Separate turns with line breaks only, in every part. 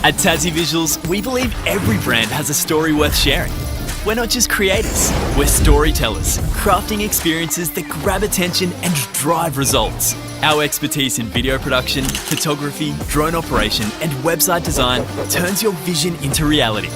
At Tassie Visuals, we believe every brand has a story worth sharing. We're not just creators, we're storytellers, crafting experiences that grab attention and drive results. Our expertise in video production, photography, drone operation, and website design turns your vision into reality.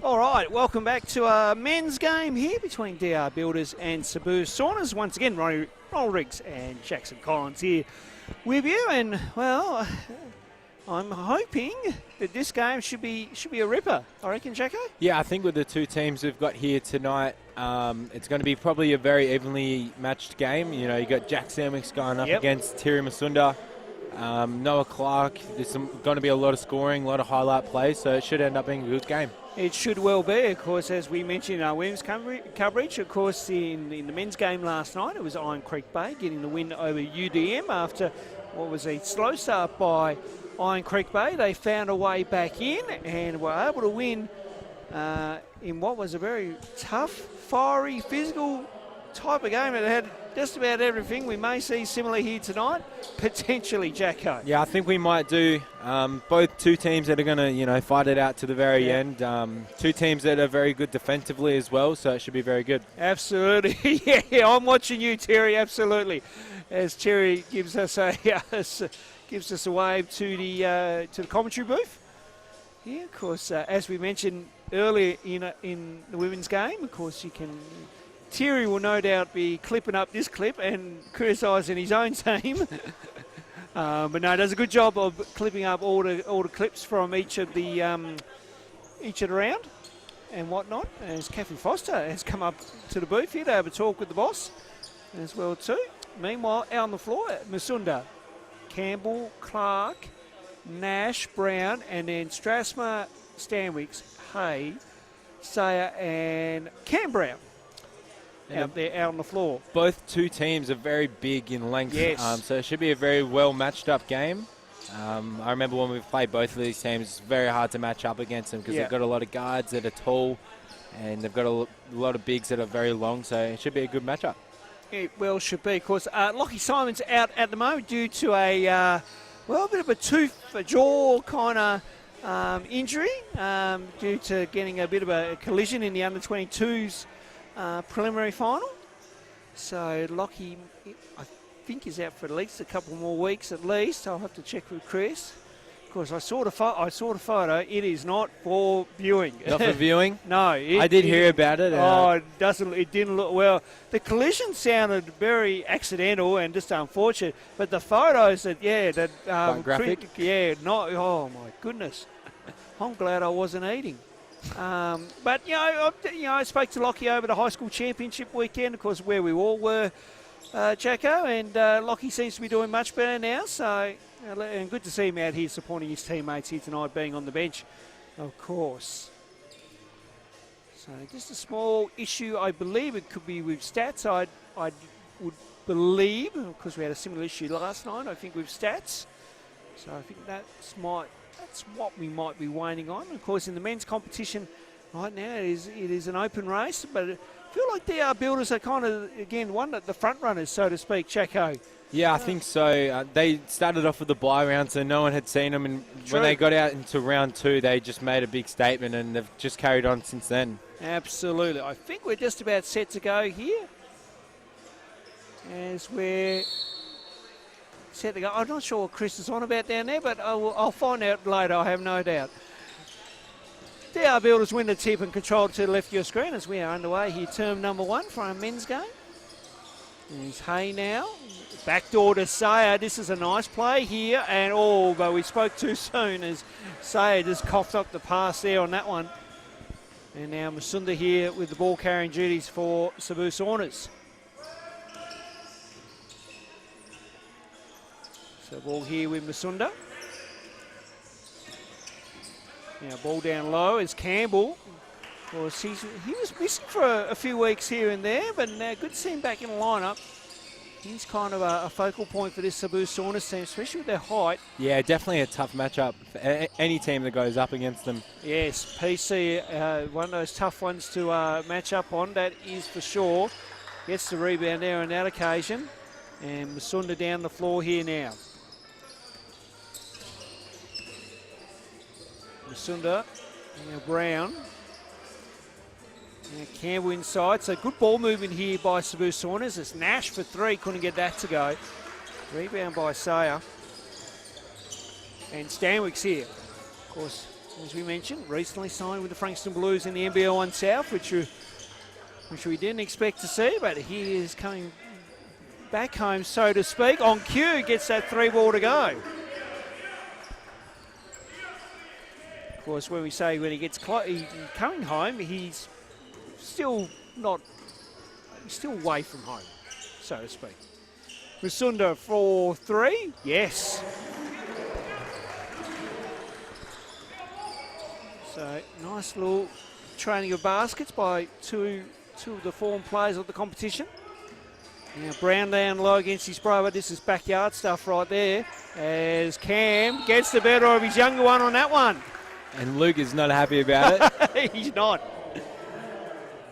All right, welcome back to a men's game here between DR Builders and Savu Saunas. Once again, Ronnie Riggs and Jackson Collins here with you. And, well, I'm hoping that this game should be a ripper. I reckon, Jacko?
Yeah, I think with the two teams we've got here tonight, it's going to be probably a very evenly matched game. You know, you got Jack Sandwicks going up against Thierry Masunda. Noah Clark, there's going to be a lot of scoring, a lot of highlight plays, so it should end up being a good game.
It should well be, of course, as we mentioned in our women's coverage. Of course, in the men's game last night, it was Iron Creek Bay getting the win over UDM after what was a slow start by Iron Creek Bay. They found a way back in and were able to win in what was a very tough, fiery, physical type of game. It had just about everything. We may see similar here tonight, potentially, Jacko.
Yeah, I think we might do both two teams that are going to, fight it out to the very end. Two teams that are very good defensively as well, so it should be very good.
Absolutely. Yeah, I'm watching you, Terry, absolutely. As Terry gives us a wave to the commentary booth. Yeah, of course, as we mentioned earlier in the women's game, of course, Terry will no doubt be clipping up this clip and criticising his own team. But no, does a good job of clipping up all the clips from each of the round and whatnot. As Kathy Foster has come up to the booth here to have a talk with the boss as well too. Meanwhile, out on the floor, Masunda, Campbell, Clark, Nash, Brown, and then Strasma, Stanwicks, Hay, Sayer, and Cam Brown. Out there, out on the floor.
Both two teams are very big in length,
yes.
So it should be a very well matched up game. I remember when we've played both of these teams, it's very hard to match up against them because they've got a lot of guards that are tall and they've got a lot of bigs that are very long, so it should be a good matchup.
It well should be. Of course, Lockie Simon's out at the moment due to a bit of a jaw kind of injury due to getting a bit of a collision in the under-22s preliminary final. So Lockie, I think, is out for at least a couple more weeks at least. I'll have to check with Chris. Of course, I saw the photo. It is not for viewing.
Not for viewing?
No.
I did hear about it.
It didn't look well. The collision sounded very accidental and just unfortunate, but the photos
graphic.
Oh my goodness. I'm glad I wasn't eating. But I spoke to Lockie over the high school championship weekend, of course, where we all were, Jacko, and Lockie seems to be doing much better now. So, and good to see him out here supporting his teammates here tonight, being on the bench, of course. So, just a small issue. I believe it could be with stats. I would believe, because we had a similar issue last night. I think with stats. So, I think that's what we might be waning on. Of course, in the men's competition right now, it is an open race, but I feel like DR Builders are kind of, again, the front runners, so to speak, Chaco.
Yeah, I think so. They started off with the bye round, so no one had seen them, and when they got out into round two, they just made a big statement, and they've just carried on since then.
Absolutely. I think we're just about set to go here, as we're set to go. I'm not sure what Chris is on about down there, but I'll find out later, I have no doubt. DR Builders win the tip and control to the left of your screen as we are underway here, term number 1 for our men's game. There's Hay now. Backdoor to Sayer. This is a nice play here, and but we spoke too soon as Sayer just coughed up the pass there on that one. And now Masunda here with the ball carrying duties for Savu Saunas. So ball here with Masunda. Now ball down low is Campbell. Of course, he was missing for a few weeks here and there, but now good to see him back in the lineup. He's kind of a focal point for this Savu Saunas team, especially with their height.
Yeah, definitely a tough matchup for any team that goes up against them.
Yes, PC, one of those tough ones to match up on, that is for sure. Gets the rebound there on that occasion. And Masunda down the floor here now. Masunda, now Brown. Now Campbell inside, so good ball movement here by Savu Saunas. It's Nash for 3, couldn't get that to go. Rebound by Sayer. And Stanwicks here. Of course, as we mentioned, recently signed with the Frankston Blues in the NBL 1 South, which we didn't expect to see, but he is coming back home, so to speak. On cue, gets that 3 ball to go. Of course, when we say when he gets coming home, he's still away from home, so to speak. Masunda for 3, yes. So nice little training of baskets by two of the form players of the competition. Now Brown down low against his brother. This is backyard stuff right there. As Cam gets the better of his younger one on that one.
And Luke is not happy about it.
He's not.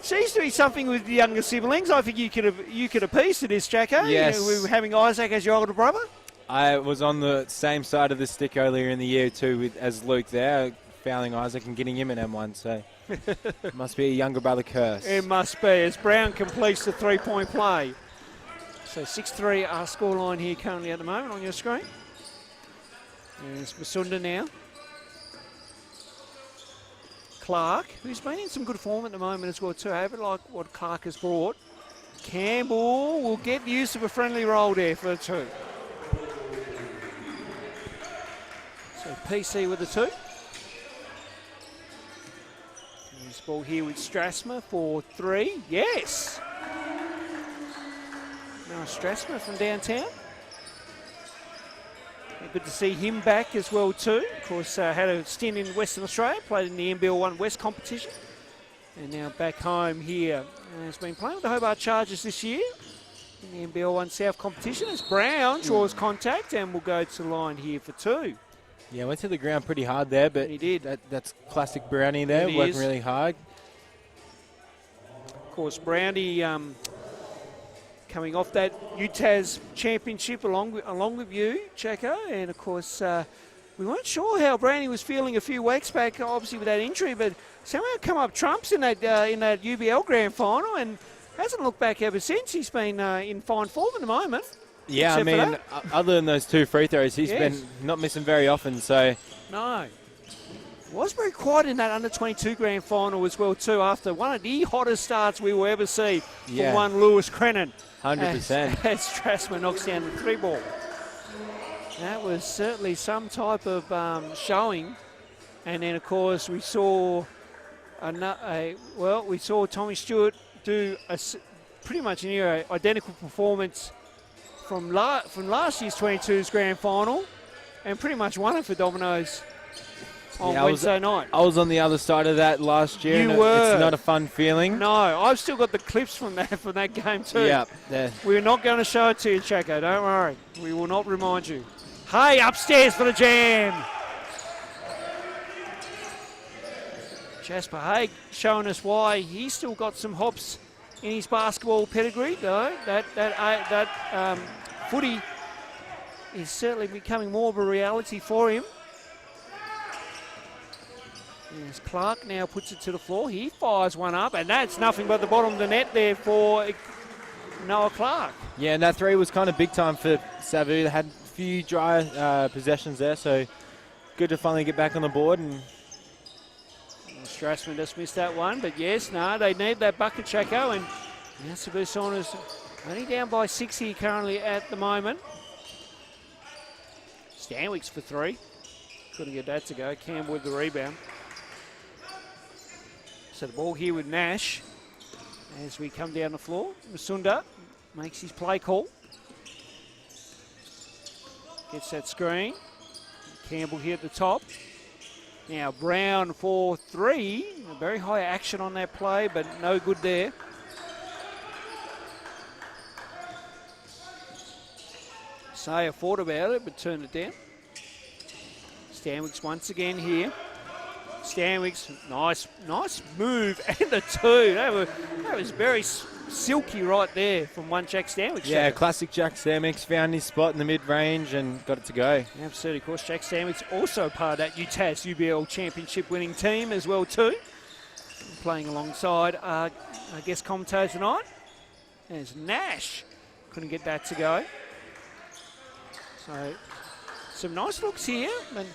Seems to be something with the younger siblings. I think you could appease to this, Jacko.
Yes.
We were having Isaac as your older brother.
I was on the same side of the stick earlier in the year too as Luke there, fouling Isaac and getting him an M1. So it must be a younger brother curse.
It must be, as Brown completes the three-point play. So 6-3 our scoreline here currently at the moment on your screen. There's Masunda now. Clark, who's been in some good form at the moment as well too, over like what Clark has brought. Campbell will get the use of a friendly roll there for a 2. So PC with the 2. This ball here with Strasma for 3. Yes! Nice Strasma from downtown. Good to see him back as well too. Of course, had a stint in Western Australia, played in the NBL 1 West competition. And now back home here. Has been playing with the Hobart Chargers this year in the NBL 1 South competition as Brown draws contact and will go to the line here for 2.
Yeah, went to the ground pretty hard there, but
he did.
That's classic Brownie there, working really hard.
Of course, Brownie coming off that UTAS championship along with you, Chaco, and of course we weren't sure how Brownie was feeling a few weeks back, obviously with that injury, but somehow come up trumps in that UBL grand final and hasn't looked back ever since. He's been in fine form at the moment.
Yeah, I mean, other than those 2 free throws, he's been not missing very often. So
no. Was very quiet in that under-22 grand final as well too, after one of the hottest starts we will ever see from one Lewis Crennan.
100%.
As Strasma knocks down the 3 ball. That was certainly some type of showing. And then, of course, we saw we saw Tommy Stewart do pretty much a near identical performance from last year's 22's grand final, and pretty much won it for Domino's on Wednesday night.
I was on the other side of that last year.
You were.
It's not a fun feeling.
No, I've still got the clips from that game too.
Yeah.
We're not going to show it to you, Chaco. Don't worry. We will not remind you. Hey, upstairs for the jam. Jasper Haig showing us why he's still got some hops in his basketball pedigree, though. That footy is certainly becoming more of a reality for him. As Clark now puts it to the floor, he fires one up, and that's nothing but the bottom of the net there for Noah Clark. Yeah,
and that 3 was kind of big time for Savu. They had a few dry possessions there, so good to finally get back on the board. And
Strassman just missed that one, but yes, they need that bucket, Chaco, and Savu Saunas only down by 6 here currently at the moment. Stanwicks for 3. Couldn't get that to go. Campbell with the rebound. So the ball here with Nash as we come down the floor. Masunda makes his play call. Gets that screen. Campbell here at the top. Now Brown for 3. A very high action on that play, but no good there. Sayer thought about it, but turned it down. Stanwicks once again here. Stanwicks, nice move, and the 2. That was very silky right there from one Jack Stanwicks.
Yeah, classic Jack Stanwicks, found his spot in the mid-range and got it to go.
Absolutely, of course, Jack Stanwicks also part of that UTAS UBL championship winning team as well too. Playing alongside, I guess, commentator tonight. There's Nash, couldn't get that to go. So, some nice looks here, but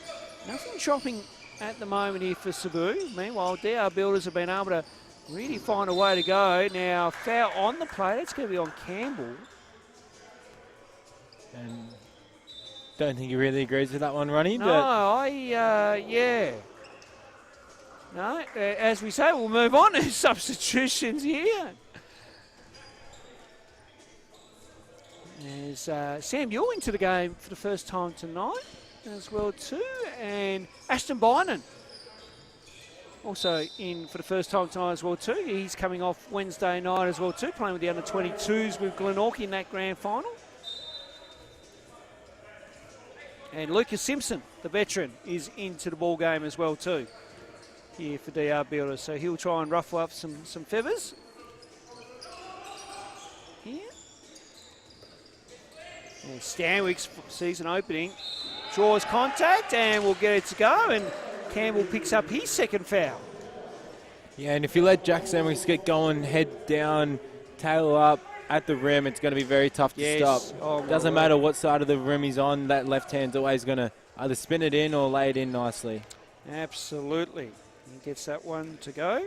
nothing dropping at the moment here for Savu. Meanwhile, DR Builders have been able to really find a way to go. Now, foul on the play. That's going to be on Campbell.
And don't think he really agrees with that one, Ronnie.
No, yeah. No, as we say, we'll move on to substitutions here. There's Sam Ewing into the game for the first time tonight as well too, and Ashton Bynan also in for the first time tonight as well too. He's coming off Wednesday night as well too, playing with the under-22s with Glenorchy in that grand final. And Lucas Simpson, the veteran, is into the ball game as well too here for DR Builders. So he'll try and ruffle up some feathers. Here. And Stanwick's season opening. Draws contact and will get it to go. And Campbell picks up his second foul.
Yeah, and if you let Jack Stanwick get going, head down, tail up, at the rim, it's going to be very tough to stop.
Oh,
doesn't matter what side of the rim he's on, that left hand's always going to either spin it in or lay it in nicely.
Absolutely. He gets that one to go.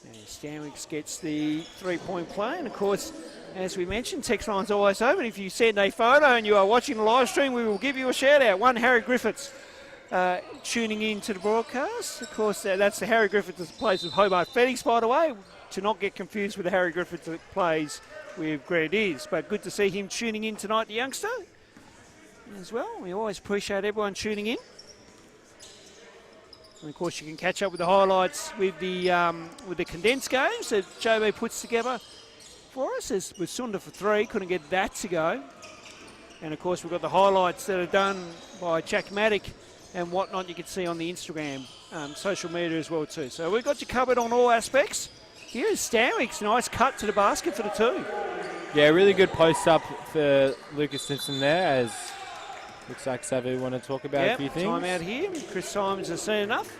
And Stanwicks gets the three-point play. And, of course, as we mentioned, text line's always open. If you send a photo and you are watching the live stream, we will give you a shout-out. One, Harry Griffiths tuning in to the broadcast. Of course, that's the Harry Griffiths that plays with Hobart Fetics, by the way, to not get confused with the Harry Griffiths that plays with Grenadiers. But good to see him tuning in tonight, the youngster, as well. We always appreciate everyone tuning in. And of course, you can catch up with the highlights with the condensed games that JB puts together for us. As with Sunda for three, couldn't get that to go. And of course, we've got the highlights that are done by Jack Maddock and whatnot. You can see on the Instagram, social media as well too. So we've got you covered on all aspects. Here's Stanwick's nice cut to the basket for the two.
Yeah, really good post up for Lucas Simpson there, as looks like Savu want to talk about a few things.
Time out here. Chris Simons has seen enough.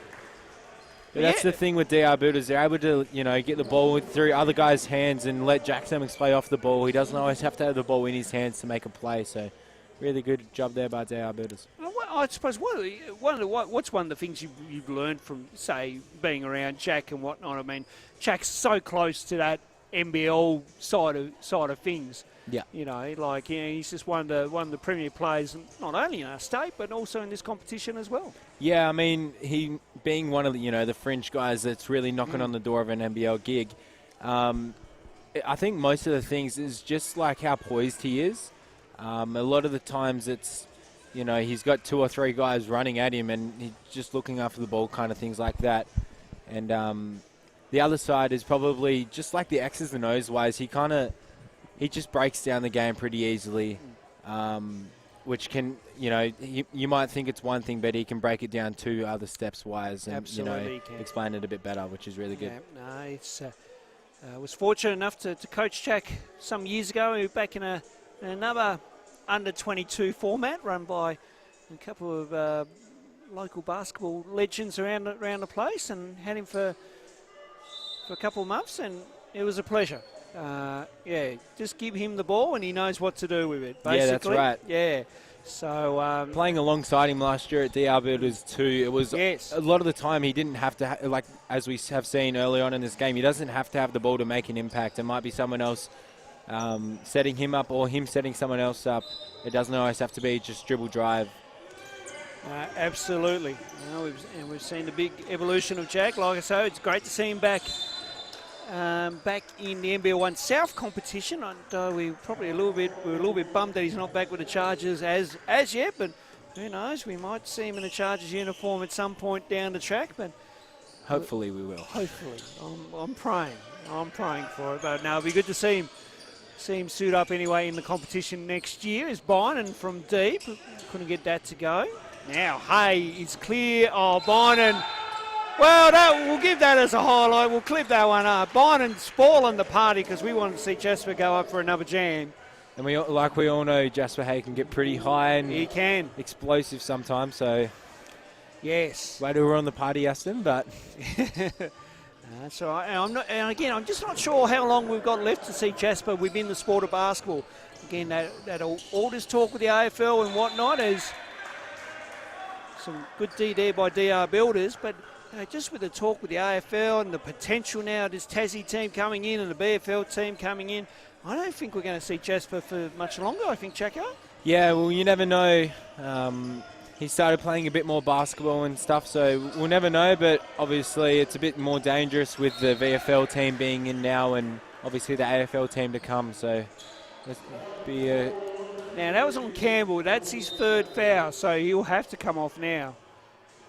But that's the thing with DR Builders. They're able to, get the ball through other guys' hands and let Jack Stanwick play off the ball. He doesn't always have to have the ball in his hands to make a play. So really good job there by DR Builders.
Well, I suppose what's one of the things you've learned from, say, being around Jack and whatnot? I mean, Jack's so close to that NBL side of things.
Yeah.
He's just one of the premier players, not only in our state, but also in this competition as well.
Yeah, I mean, he being one of the fringe guys that's really knocking on the door of an NBL gig. I think most of the things is just like how poised he is. A lot of the times it's, he's got two or three guys running at him and he's just looking after the ball, kind of things like that. And the other side is probably just like the X's and O's wise. He just breaks down the game pretty easily, which can, you might think it's one thing, but he can break it down two other steps wise and, explain it a bit better, which is really good.
Yeah, no, it's was fortunate enough to coach Jack some years ago. We were back in another under-22 format run by a couple of local basketball legends around the place, and had him for a couple of months, and it was a pleasure. Just give him the ball and he knows what to do with it, basically.
Yeah, that's right.
Yeah. So
playing alongside him last year at DR Builders too, it was a lot of the time he didn't have to, as we have seen early on in this game, he doesn't have to have the ball to make an impact. It might be someone else setting him up or him setting someone else up. It doesn't always have to be just dribble drive.
Absolutely. We've seen the big evolution of Jack. Like I say, it's great to see him back in the NBL 1 South competition. And we were a little bit bummed that he's not back with the Chargers as yet, but who knows? We might see him in the Chargers uniform at some point down the track. But
hopefully we will.
Hopefully, I'm praying. I'm praying for it. But no, it'll be good to see him suit up anyway in the competition next year. Is Byron from deep? Couldn't get that to go. Now Hay is clear. Oh, Byron. Well, we'll give that as a highlight. We'll clip that one up. Byron spoiling the party because we wanted to see Jasper go up for another jam.
And we all know, Jasper Hay can get pretty high and
he can
explosive sometimes. So
yes,
glad we were on the party, Aston. But
that's all right. I'm just not sure how long we've got left to see Jasper within the sport of basketball. Again, that all this talk with the AFL and whatnot is some good D there by DR Builders, but just with the talk with the AFL and the potential now, this Tassie team coming in and the BFL team coming in, I don't think we're going to see Jasper for much longer, I think, Chaco.
Yeah, well, you never know. He started playing a bit more basketball and stuff, so we'll never know, but obviously it's a bit more dangerous with the VFL team being in now and obviously the AFL team to come, so let's be a...
Now, that was on Campbell. That's his third foul, so he'll have to come off now.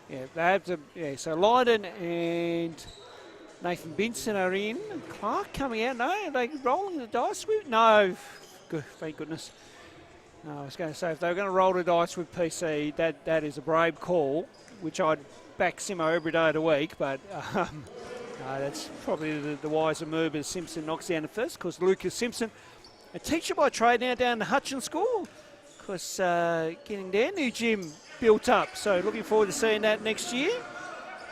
Yeah, they have to, yeah, so Lydon and Nathan Benson are in. Clark coming out. No, are they rolling the dice with? No. Good, thank goodness. No, I was going to say, if they were going to roll the dice with PC, that is a brave call, which I'd back Simo every day of the week, but no, that's probably the wiser move as Simpson knocks down the first. Of course, Lucas Simpson, a teacher by trade now down the Hutchins School. Of course, getting their new gym built up. So looking forward to seeing that next year.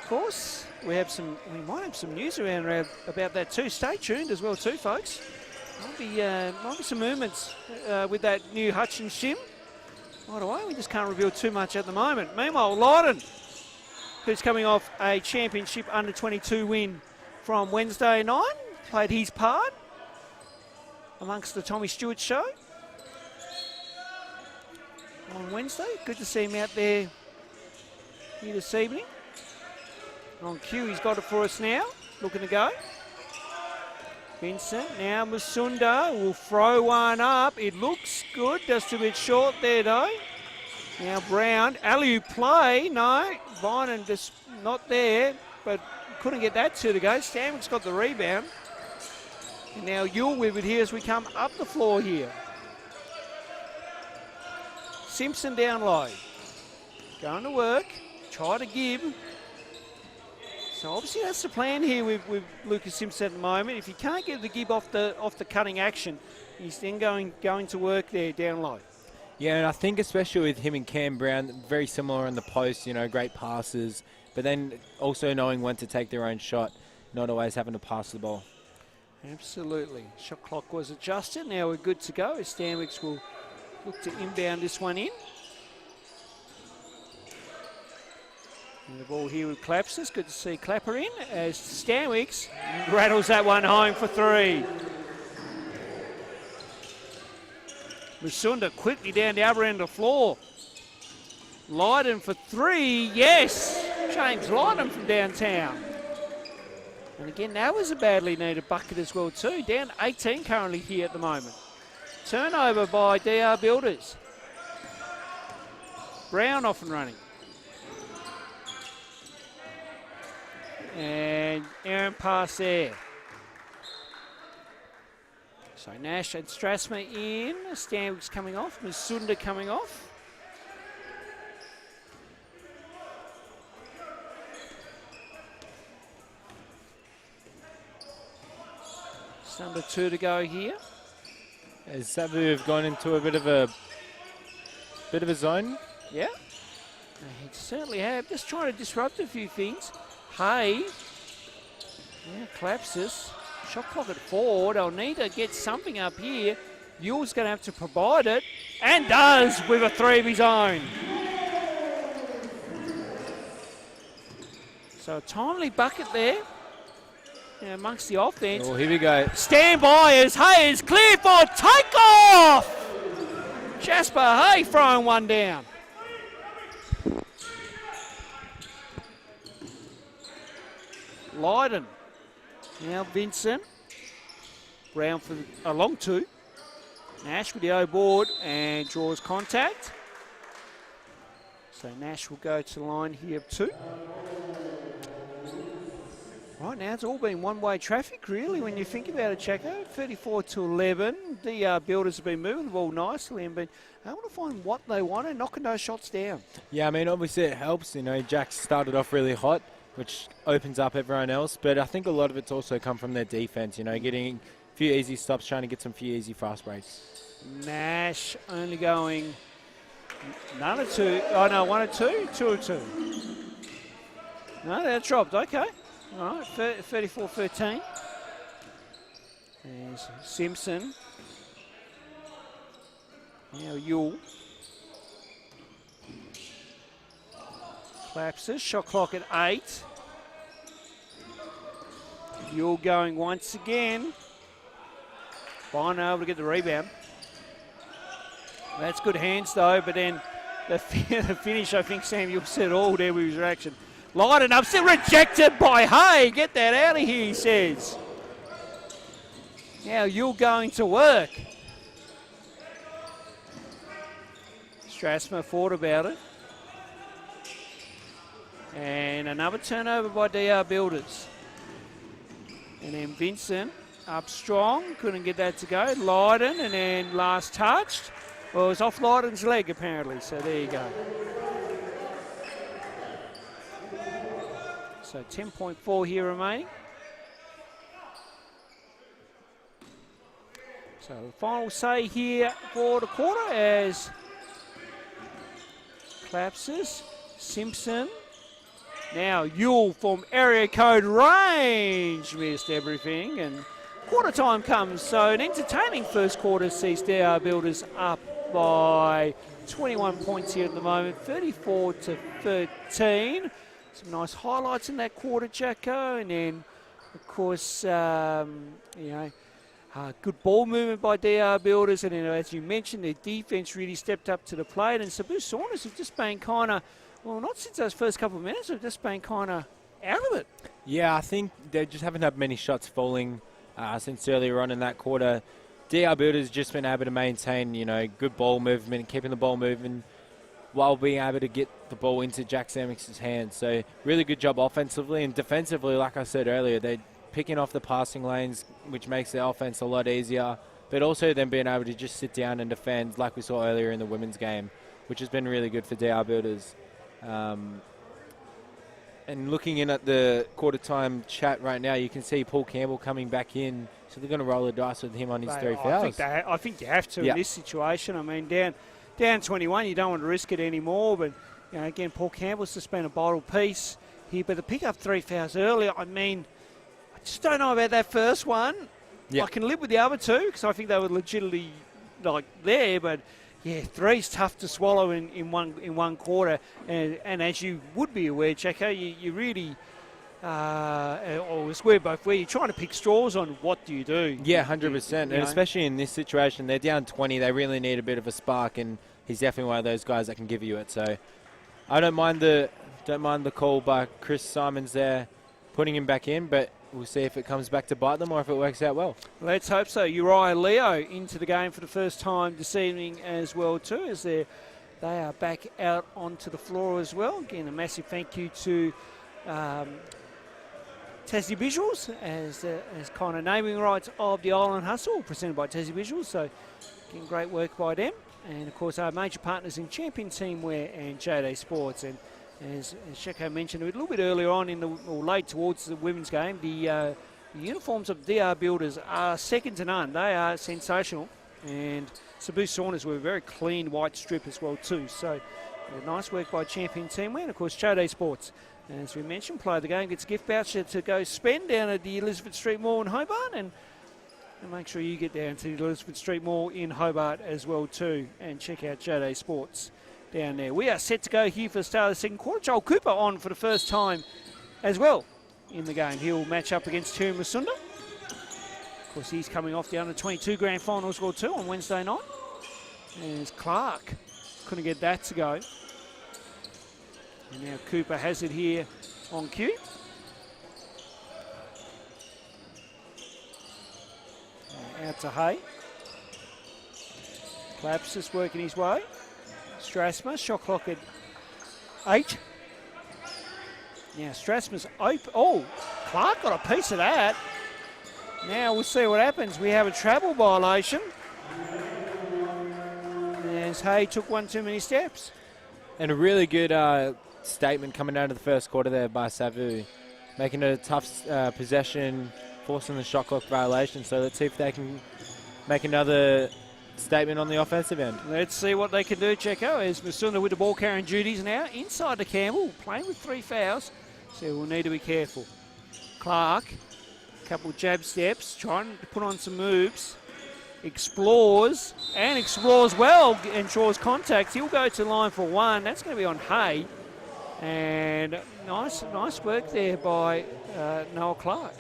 Of course, we might have some news around about that too. Stay tuned as well too, folks. Might be some movements with that new Hutchins gym. By the way, we just can't reveal too much at the moment. Meanwhile, Lydon, who's coming off a championship under-22 win from Wednesday night, played his part amongst the Tommy Stewart show on Wednesday. Good to see him out there here this evening. On cue, he's got it for us now, looking to go. Vincent, now Musunda will throw one up. It looks good, just a bit short there though. Now Brown, alley-oop play, no. Bynum just not there, but couldn't get that two to go. Stanwick's got the rebound. And now Yule with it here as we come up the floor here. Simpson down low. Going to work, try to give. So obviously that's the plan here with Lucas Simpson at the moment. If he can't get the give off the cutting action, he's then going to work there down low.
Yeah, and I think especially with him and Cam Brown, very similar on the post, great passes, but then also knowing when to take their own shot, not always having to pass the ball.
Absolutely. Shot clock was adjusted. Now we're good to go as Stanwicks will look to inbound this one in. And the ball here with Clapsis. Good to see Clapper in as Stanwicks rattles that one home for three. Musunda quickly down the other end of the floor. Lydon for three. Yes! James Lydon from downtown. And again, that was a badly needed bucket as well too. Down 18 currently here at the moment. Turnover by DR Builders. Brown off and running. And Aaron pass there. So Nash and Strasma in. Stanwick's coming off. Musunda coming off. It's number two to go here.
As Savu have gone into a bit of a zone.
Yeah. They certainly have. Just trying to disrupt a few things. Hay. Yeah, Clapsis. Shot clock at 4. They'll need to get something up here. Yule's going to have to provide it. And does with a three of his own. So a timely bucket there. Amongst the offense.
Oh, here we go.
Stand by as Hay is clear for takeoff. Jasper Hay throwing one down. Lydon. Now Vincent. Brown for a long two. Nash with the O board and draws contact. So Nash will go to the line here of two. Right now it's all been one-way traffic really when you think about it, Chaco. 34-11. The Builders have been moving the ball nicely and been able to find what they want and knocking those shots down.
Yeah, I mean obviously it helps. Jack started off really hot, which opens up everyone else. But I think a lot of it's also come from their defense, getting a few easy stops, trying to get some few easy fast breaks.
Nash only going none of two. Oh, no, one or two? Two or two. No, that dropped. Okay. All right, 34-13. There's Simpson. Now Yule. Collapses. Shot clock at 8. Yule going once again. Bynum able to get the rebound. That's good hands though, but then the finish, I think Sam Yule said all there with his reaction. Lydon up, still rejected by Hay. Get that out of here, he says. Now Yule going to work. Strasma thought about it. And another turnover by DR Builders. And then Vincent up strong, couldn't get that to go. Lydon, and then last touched. Well, it was off Lydon's leg apparently, so there you go. So 10.4 here remaining. So the final say here for the quarter as collapses. Simpson. Now Yule from area code range missed everything, and quarter time comes. So an entertaining first quarter sees DR Builders up by 21 points here at the moment, 34 to 13. Some nice highlights in that quarter, Jacko, and then of course good ball movement by DR Builders, and then as you mentioned, their defence really stepped up to the plate, and Savu Saunas have just been kind of, well, not since those first couple of minutes, they've just been kind of out of it.
Yeah, I think they just haven't had many shots falling since earlier on in that quarter. DR Builders just been able to maintain, good ball movement, keeping the ball moving while being able to get the ball into Jack Samix's hands. So really good job offensively, and defensively, like I said earlier, they're picking off the passing lanes, which makes their offense a lot easier, but also them being able to just sit down and defend like we saw earlier in the women's game, which has been really good for DR Builders. And looking in at the quarter time chat right now, you can see Paul Campbell coming back in, so they're going to roll the dice with him on his 3 fouls.
I think you have to in this situation. I mean, down 21, you don't want to risk it anymore, but again, Paul Campbell's just been a vital piece here, but to pick up 3 fouls earlier, I mean, I just don't know about that first one. I can live with the other two because I think they were legitimately there, but yeah, 3's tough to swallow in one quarter, and as you would be aware, Jacko, you really, or as we're both aware, you're trying to pick straws on what do you do.
Yeah, 100%, and especially in this situation, they're down 20, they really need a bit of a spark, and he's definitely one of those guys that can give you it. So I don't mind the call by Chris Simons there, putting him back in, but we'll see if it comes back to bite them or if it works out well.
Let's hope so. Uriah Leo into the game for the first time this evening as well too, as they are back out onto the floor as well. Again, a massive thank you to Tassie Visuals as kind of naming rights of the Island Hustle, presented by Tassie Visuals. So again, great work by them. And of course our major partners in Champion Teamwear and JD Sports. And as Sheko mentioned a little bit earlier on or late towards the women's game, the uniforms of DR Builders are second to none. They are sensational, and Savu Saunas were a very clean white strip as well too. So nice work by Champion Teamwear, and of course JD Sports. As we mentioned, play the game, gets a gift voucher to go spend down at the Elizabeth Street Mall in Hobart, and make sure you get down to the Elizabeth Street Mall in Hobart as well too, and check out JD Sports down there. We are set to go here for the start of the second quarter. Joel Cooper on for the first time as well in the game. He'll match up against Turi Masunda. Of course, he's coming off the under-22 grand final as well too on Wednesday night. And Clark couldn't get that to go. And now Cooper has it here on cue. Out to Hay. Collapses working his way. Strasma, shot clock at 8. Now Strasma's open. Oh, Clark got a piece of that. Now we'll see what happens. We have a travel violation. As Hay took one too many steps.
And a really good statement coming out of the first quarter there by Savu. Making it a tough possession, forcing the shot clock violation. So let's see if they can make another statement on the offensive end.
Let's see what they can do, Checo, as Masunda with the ball carrying duties now. Inside to Campbell, playing with 3 fouls. So we'll need to be careful. Clark, a couple of jab steps, trying to put on some moves. Explores well and draws contact. He'll go to line for 1. That's going to be on Hay. And nice work there by Noel Clark.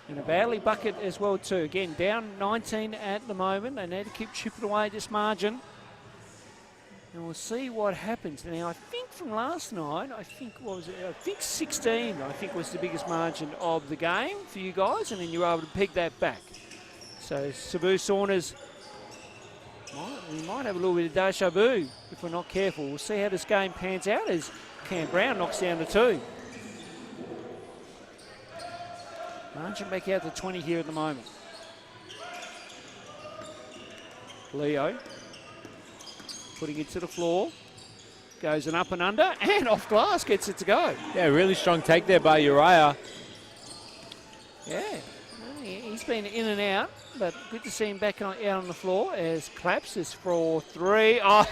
And a Badley bucket as well too. Again, down 19 at the moment. They need to keep chipping away this margin. And we'll see what happens. Now, I think from last night, I think 16, was the biggest margin of the game for you guys, and then you were able to peg that back. So Savu Saunas We might have a little bit of deja vu if we're not careful. We'll see how this game pans out as Cam Brown knocks down the 2. Margin back out to 20 here at the moment. Leo putting it to the floor. Goes an up and under and off glass, gets it to go.
Yeah, really strong take there by Uriah.
Yeah, he's been in and out, but good to see him back out on the floor as Claps is for 3. Oh,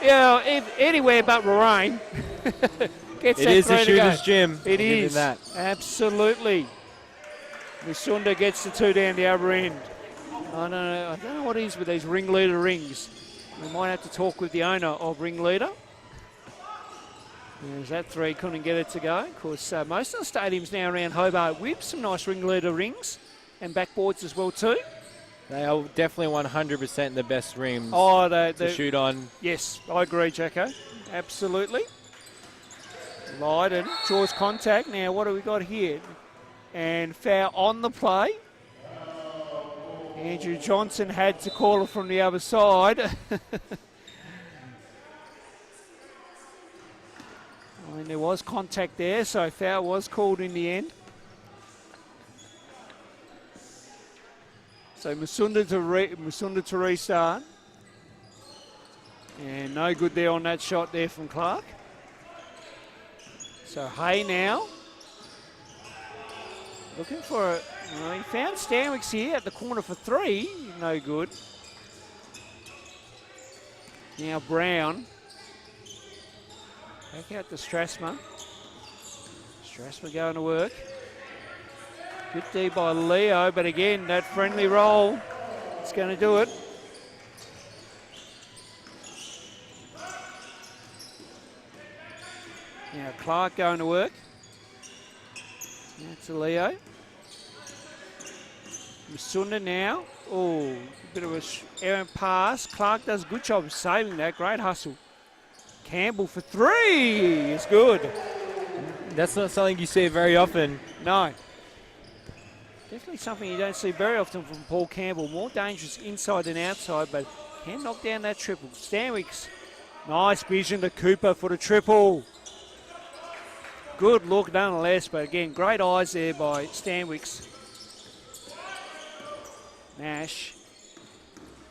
yeah, anywhere but Lorraine. Gets
It
that
is the
3 to go.
shooter's gym.
It is.
That.
Absolutely. Musunda gets the 2 down the other end. I don't know what it is with these ringleader rings. We might have to talk with the owner of Ringleader. There's that 3, couldn't get it to go. Of course, most of the stadiums now around Hobart with some nice Ringleader rings and backboards as well too.
They are definitely 100% the best rims
to
shoot on.
Yes, I agree, Jacko. Absolutely. Lydon draws contact. Now, what do we got here? And foul on the play. Andrew Johnson had to call it from the other side. And there was contact there, so foul was called in the end. So Musunda to restart. And no good there on that shot there from Clark. So Hay now. Looking for he found Stanwicks here at the corner for 3. No good. Now Brown. Back out to Strasma. Strasma going to work. Good D by Leo, but again, that friendly roll is going to do it. Now Clark going to work. That's a Leo. Musunda now. Oh, a bit of an errant pass. Clark does a good job of saving that. Great hustle. Campbell for 3 is good.
That's not something you see very often.
No. Definitely something you don't see very often from Paul Campbell. More dangerous inside than outside, but can knock down that triple. Stanwicks, nice vision to Cooper for the triple. Good look nonetheless, but again, great eyes there by Stanwicks. Nash.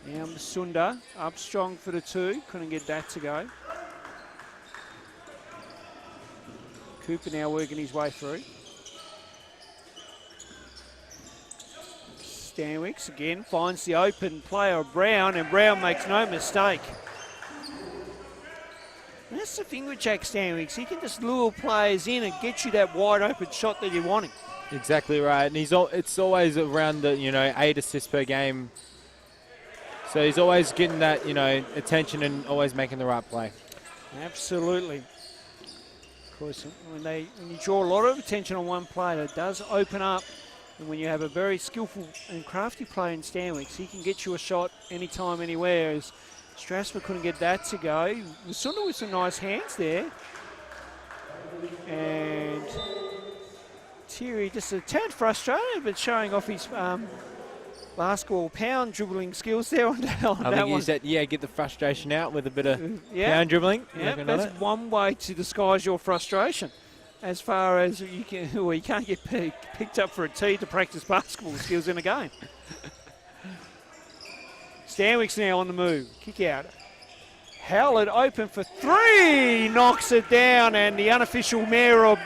Now Musunda up strong for the 2. Couldn't get that to go. Cooper now working his way through. Stanwicks again finds the open player of Brown, and Brown makes no mistake. And that's the thing with Jack Stanwicks. He can just lure players in and get you that wide open shot that you're wanting.
Exactly right, and it's always around the 8 assists per game. So he's always getting that attention and always making the right play.
Absolutely. Of course, when you draw a lot of attention on one player, it does open up. And when you have a very skillful and crafty player in Stanwicks, he can get you a shot anytime, anywhere. As Strasburg couldn't get that to go. Musunda with some nice hands there. And Thierry just a tad frustrated, but showing off his basketball pound dribbling skills there on that one.
Get the frustration out with a bit of pound dribbling.
Yeah, that's one way to disguise your frustration. As far as you can't get picked up for a tee to practice basketball skills in a game. Stanwicks now on the move. Kick out. Howlett open for 3. Knocks it down, and the unofficial mayor of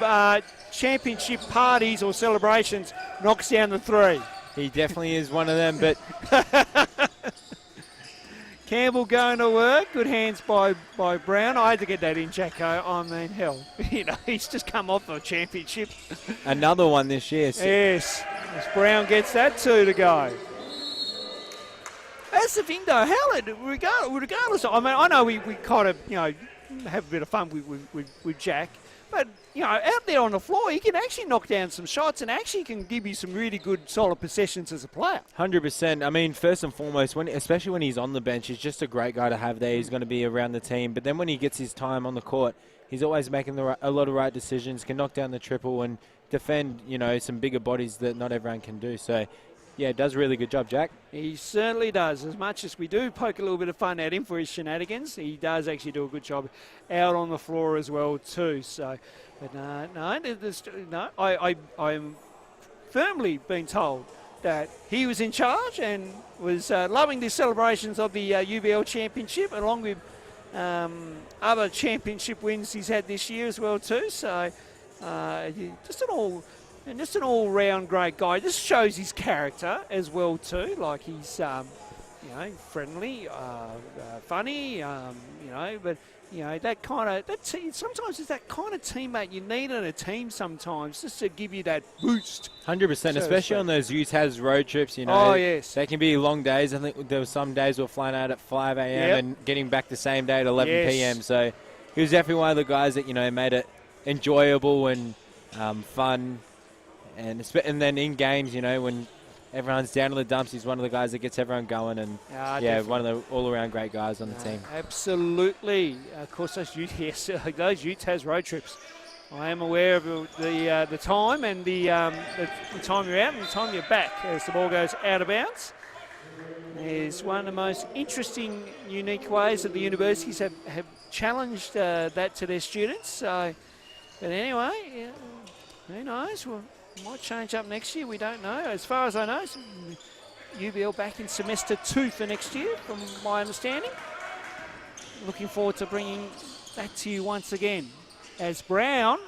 championship parties or celebrations knocks down the 3.
He definitely is one of them, but
Campbell going to work. Good hands by Brown. I had to get that in, Jacko. I mean, hell, he's just come off a championship.
Another one this year.
Yes, as Brown gets that 2 to go. That's the thing, though. Howlett, regardless, I know we kind of, have a bit of fun with Jack, but, out there on the floor, he can actually knock down some shots and actually can give you some really good, solid possessions as a player.
100%. I mean, first and foremost, especially when he's on the bench, he's just a great guy to have there. He's going to be around the team. But then when he gets his time on the court, he's always making a lot of right decisions, can knock down the triple and defend, some bigger bodies that not everyone can do. So Yeah, does a really good job, Jack.
He certainly does. As much as we do poke a little bit of fun at him for his shenanigans, he does actually do a good job out on the floor as well too. So, but I'm firmly been told that he was in charge and was loving the celebrations of the UBL Championship, along with other championship wins he's had this year as well too. So, just an all-round great guy. Just shows his character as well too. Like he's, friendly, funny, but that kind of sometimes it's that kind of teammate you need in a team sometimes, just to give you that boost.
100%, especially on those UTAS road trips.
Oh yes,
they can be long days. I think there were some days we were flying out at 5 a.m. and getting back the same day at 11 p.m. So he was definitely one of the guys that made it enjoyable and fun. And then in games, when everyone's down in the dumps, he's one of the guys that gets everyone going. And, one of the all-around great guys on the team.
Absolutely. Of course, those UTAS road trips, I am aware of the time and the time you're out and the time you're back as the ball goes out of bounds. It's one of the most interesting, unique ways that the universities have challenged that to their students. So, but anyway, who knows? Well, might change up next year, we don't know. As far as I know, UBL back in semester 2 for next year, from my understanding. Looking forward to bringing that to you once again. As Brown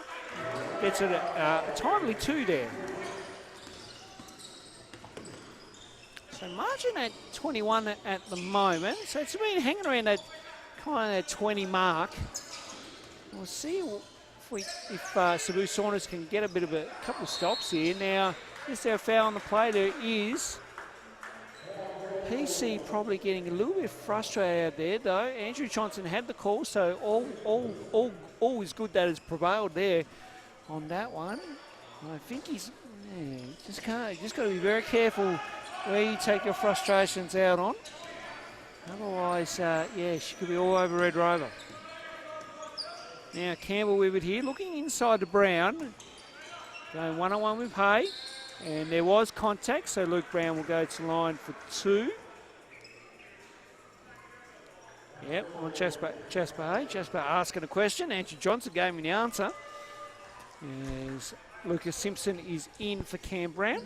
gets a timely 2 there. So margin at 21 at the moment. So it's been hanging around that kind of 20 mark. We'll see if Savu Saunas can get a couple of stops here. Now, is there a foul on the play? There is. PC probably getting a little bit frustrated out there, though. Andrew Johnson had the call, so all is good that has prevailed there on that one. I think he's just got to be very careful where you take your frustrations out on. Otherwise, she could be all over Red Rover. Now Campbell with it here, looking inside to Brown, going one-on-one with Hay, and there was contact, so Luke Brown will go to line for 2. Yep, on Jasper Hay. Jasper asking a question, Andrew Johnson gave me the answer. As Lucas Simpson is in for Cam Brown.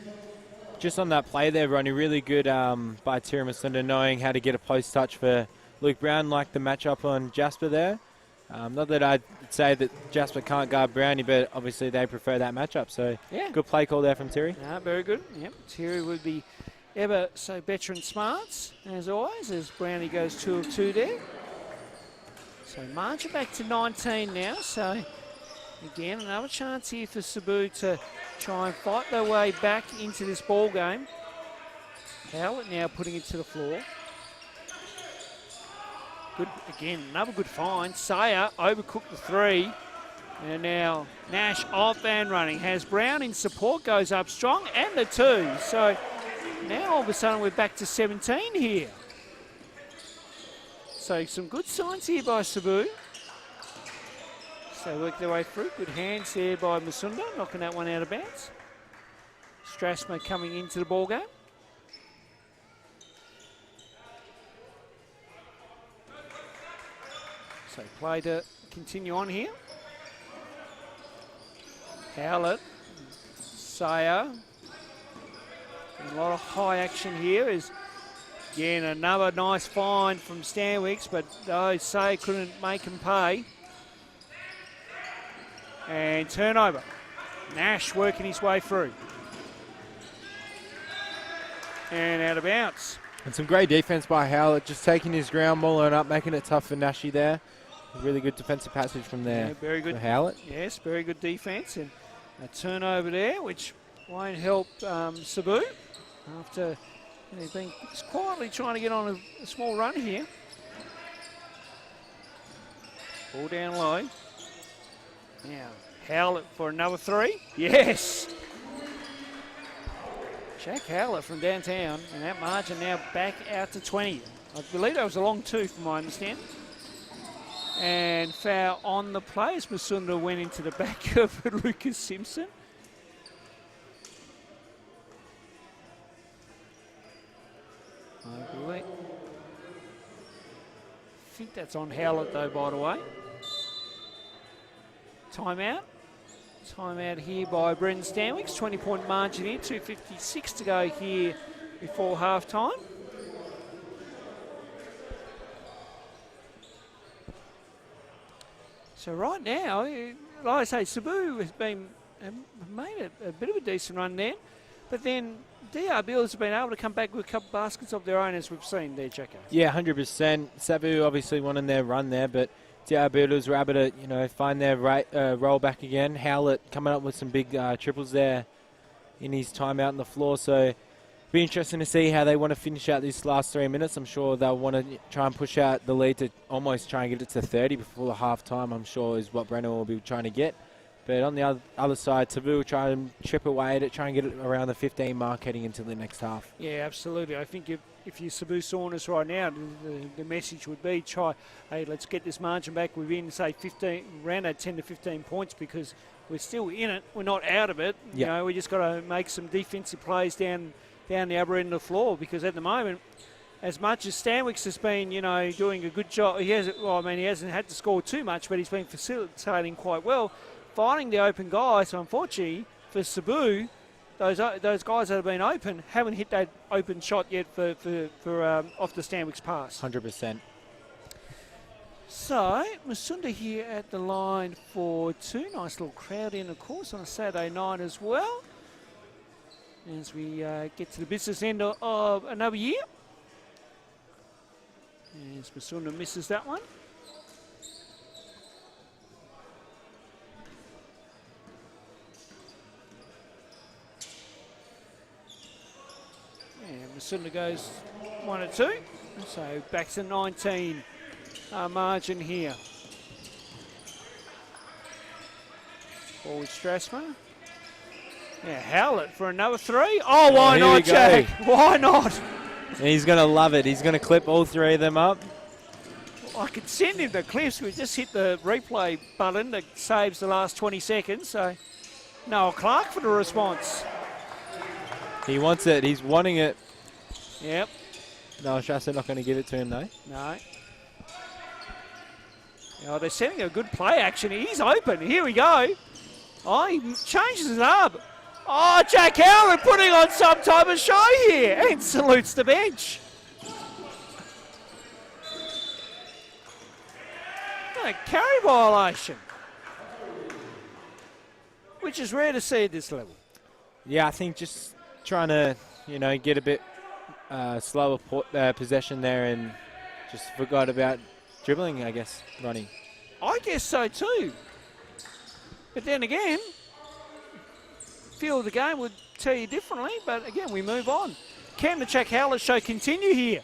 Just on that play there, Ronnie, really good by Tira Masunda, knowing how to get a post touch for Luke Brown, like the matchup on Jasper there. Not that I'd say that Jasper can't guard Brownie, but obviously they prefer that matchup. So, good play call there from Terry.
Very good. Yep, Terry would be ever so veteran smarts, as always, as Brownie goes 2 of 2 there. So, margin back to 19 now. So, again, another chance here for Sabu to try and fight their way back into this ball game. Howlett now putting it to the floor. Good again, another good find. Sayer overcooked the 3. And now Nash off and running. Has Brown in support, goes up strong, and the 2. So now all of a sudden we're back to 17 here. So some good signs here by Sabu. So work their way through. Good hands there by Masunda, knocking that one out of bounds. Strasma coming into the ball game. So play to continue on here. Howlett, Sayer. A lot of high action here. Is again another nice find from Stanwicks, but Sayer couldn't make him pay. And turnover. Nash working his way through. And out of bounds.
And some great defense by Howlett, just taking his ground ball and up, making it tough for Nashi there. Really good defensive passage from there.
Yeah, very good.
For Howlett.
Yes, very good defense. And a turnover there, which won't help Sabu after he's been quietly trying to get on a small run here. Ball down low. Now, Howlett for another 3. Yes! Jack Howlett from downtown, and that margin now back out to 20. I believe that was a long 2 from my understanding. And foul on the play as Masunda went into the back of Lucas Simpson. I believe. I think that's on Howlett though, by the way. Timeout. Timeout here by Brendan Stanwicks. 20-point margin here. 2:56 to go here before half time. So right now, like I say, Savu has been made a bit of a decent run there, but then DR Builders have been able to come back with a couple baskets of their own, as we've seen there, Jacko.
Yeah, 100%. Savu obviously wanting their run there, but DR Builders were able to, find their roll back again. Howlett coming up with some big triples there in his time out on the floor, so be interesting to see how they want to finish out these last 3 minutes. I'm sure they'll want to try and push out the lead to almost try and get it to 30 before the half time, I'm sure is what Brennan will be trying to get. But on the other side, Savu will try and chip away at it, try and get it around the 15 mark heading into the next half.
Yeah, absolutely. I think if you're Savu Saunas right now, the message would be hey, let's get this margin back within, say, 15, around that 10 to 15 points, because we're still in it. We're not out of it.
Yep.
We just got to make some defensive plays down the upper end of the floor, because at the moment, as much as Stanwicks has been, doing a good job, he hasn't had to score too much, but he's been facilitating quite well, finding the open guys. So unfortunately for Savu, those guys that have been open haven't hit that open shot yet for off the Stanwicks pass.
100%.
So Masunda here at the line for two. Nice little crowd in, of course, on a Saturday night as well, as we get to the business end of another year. As Masunda misses that one. And Masunda goes 1 or 2. So back to 19 margin here. Forward Strasser. Yeah, Howlett for another 3. Oh, why not, Jack? Why not?
And he's going to love it. He's going to clip all 3 of them up.
I could send him the clips. We just hit the replay button that saves the last 20 seconds. So Noah Clark for the response.
He wants it. He's wanting it.
Yep.
No, Strasser not going to give it to him, though.
No. Oh, they're setting a good play, actually. He's open. Here we go. Oh, he changes it up. Oh, Jack Howard putting on some type of show here and salutes the bench. A carry violation, which is rare to see at this level.
Yeah, I think just trying to, get a bit slower possession there and just forgot about dribbling, I guess, Ronnie.
I guess so too. But then again, feel the game would tell you differently, but again, we move on. Can the Jack Howlett show continue here?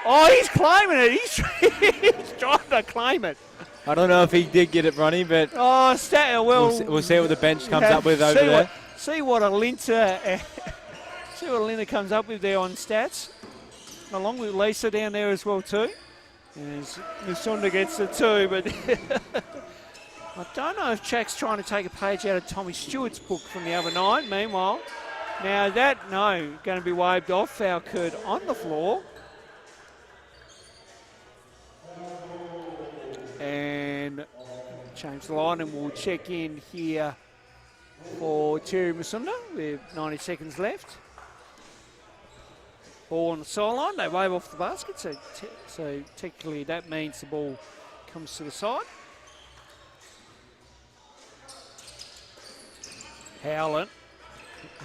Oh, he's claiming it. He's trying to claim it.
I don't know if he did get it, Ronnie, but
we'll
see what the bench comes up with over there.
See what a Linter comes up with there on stats, along with Lisa down there as well too. As Masunda gets the 2, but I don't know if Jack's trying to take a page out of Tommy Stewart's book from the other night. Meanwhile, now going to be waved off. Foul occurred on the floor. And change the line, and we'll check in here for Terry Masunda with 90 seconds left. Ball on the sideline. They wave off the basket, so technically that means the ball comes to the side. Howlett,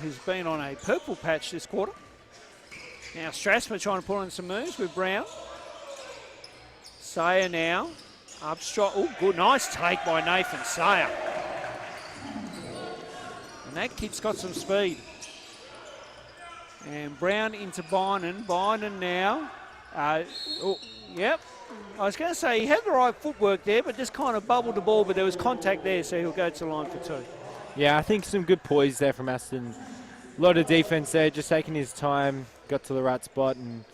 who's been on a purple patch this quarter. Now Strasser trying to put on some moves with Brown. Sayer now. Up strong. Oh, good. Nice take by Nathan Sayer. And that kid's got some speed. And Brown into Bynan. Bynan now. Yep. I was going to say he had the right footwork there, but just kind of bubbled the ball, but there was contact there, so he'll go to the line for 2.
Yeah, I think some good poise there from Aston. A lot of defense there, just taking his time, got to the right spot and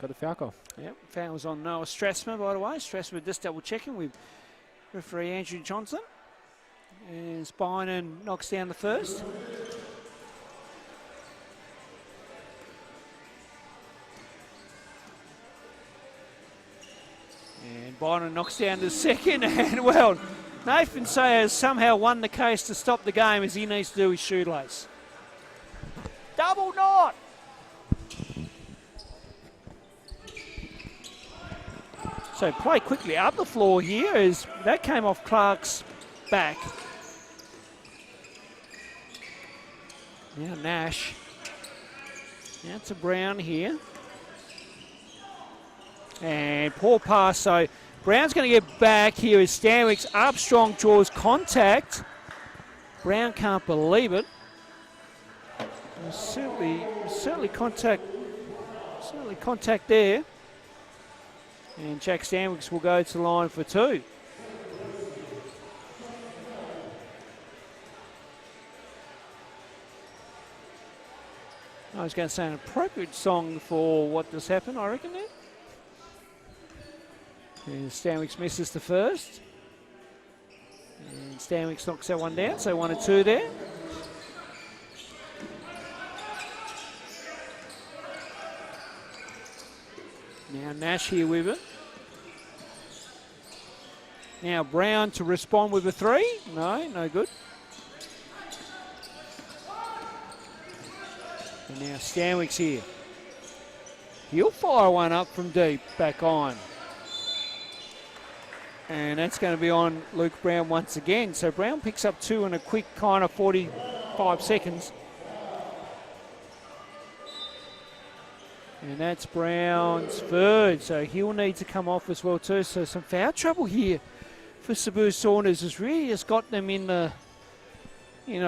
got the foul call.
Yep, foul was on Noah Strasser, by the way. Strasser just double checking with referee Andrew Johnson. As Bynan knocks down the first. Byron knocks down to second, and well, Nathan Sayers somehow won the case to stop the game as he needs to do his shoelace. Double knot! So play quickly up the floor here as that came off Clark's back. Now Nash. Now to Brown here. And poor pass, so Brown's going to get back here as Stanwicks Armstrong draws contact. Brown can't believe it. Certainly contact there. And Jack Stanwicks will go to the line for two. I was going to say an appropriate song for what just happened, I reckon there. And Stanwicks misses the first. And Stanwicks knocks that one down, so 1 and 2 there. Now Nash here with it. Now Brown to respond with a three. No good. And now Stanwicks here. He'll fire one up from deep, back on. And that's going to be on Luke Brown once again. So Brown picks up two in a quick kind of 45 seconds. And that's Brown's third. So he'll need to come off as well too. So some foul trouble here for Savu Saunas has really just got them in a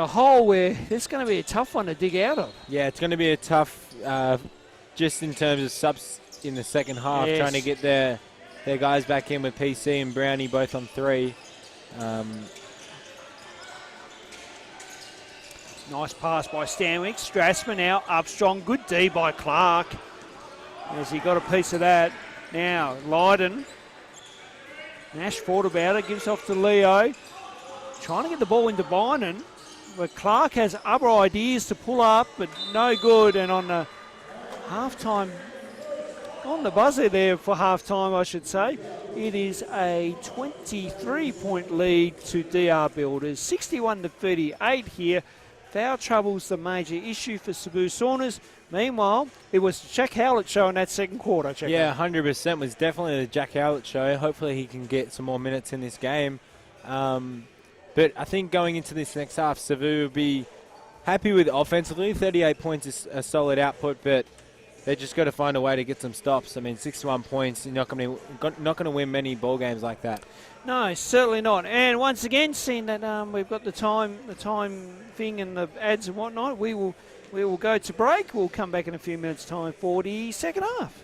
hole where it's going to be a tough one to dig out of.
Yeah, it's going to be a tough, just in terms of subs in the second half,
yes.
Trying to get their guys back in with PC and Brownie both on three.
Nice pass by Stanwicks. Strassman now up strong. Good D by Clark. As he got a piece of that. Now Lydon. Nash thought about it. Gives off to Leo. Trying to get the ball into Byron. But Clark has other ideas to pull up, but no good. And on the halftime, on the buzzer there for halftime, I should say, it is a 23-point lead to DR Builders. 61-38 here. Foul trouble's the major issue for Savu Saunas. Meanwhile, it was the Jack Howlett show in that second quarter.
100% was definitely the Jack Howlett show. Hopefully he can get some more minutes in this game. But I think going into this next half, Savu will be happy with offensively. 38 points is a solid output, but they just got to find a way to get some stops. I mean, 61 points, you're not going to win many ball games like that.
No, certainly not. And once again, seeing that we've got the time thing and the ads and whatnot, we will go to break. We'll come back in a few minutes' time for the second half.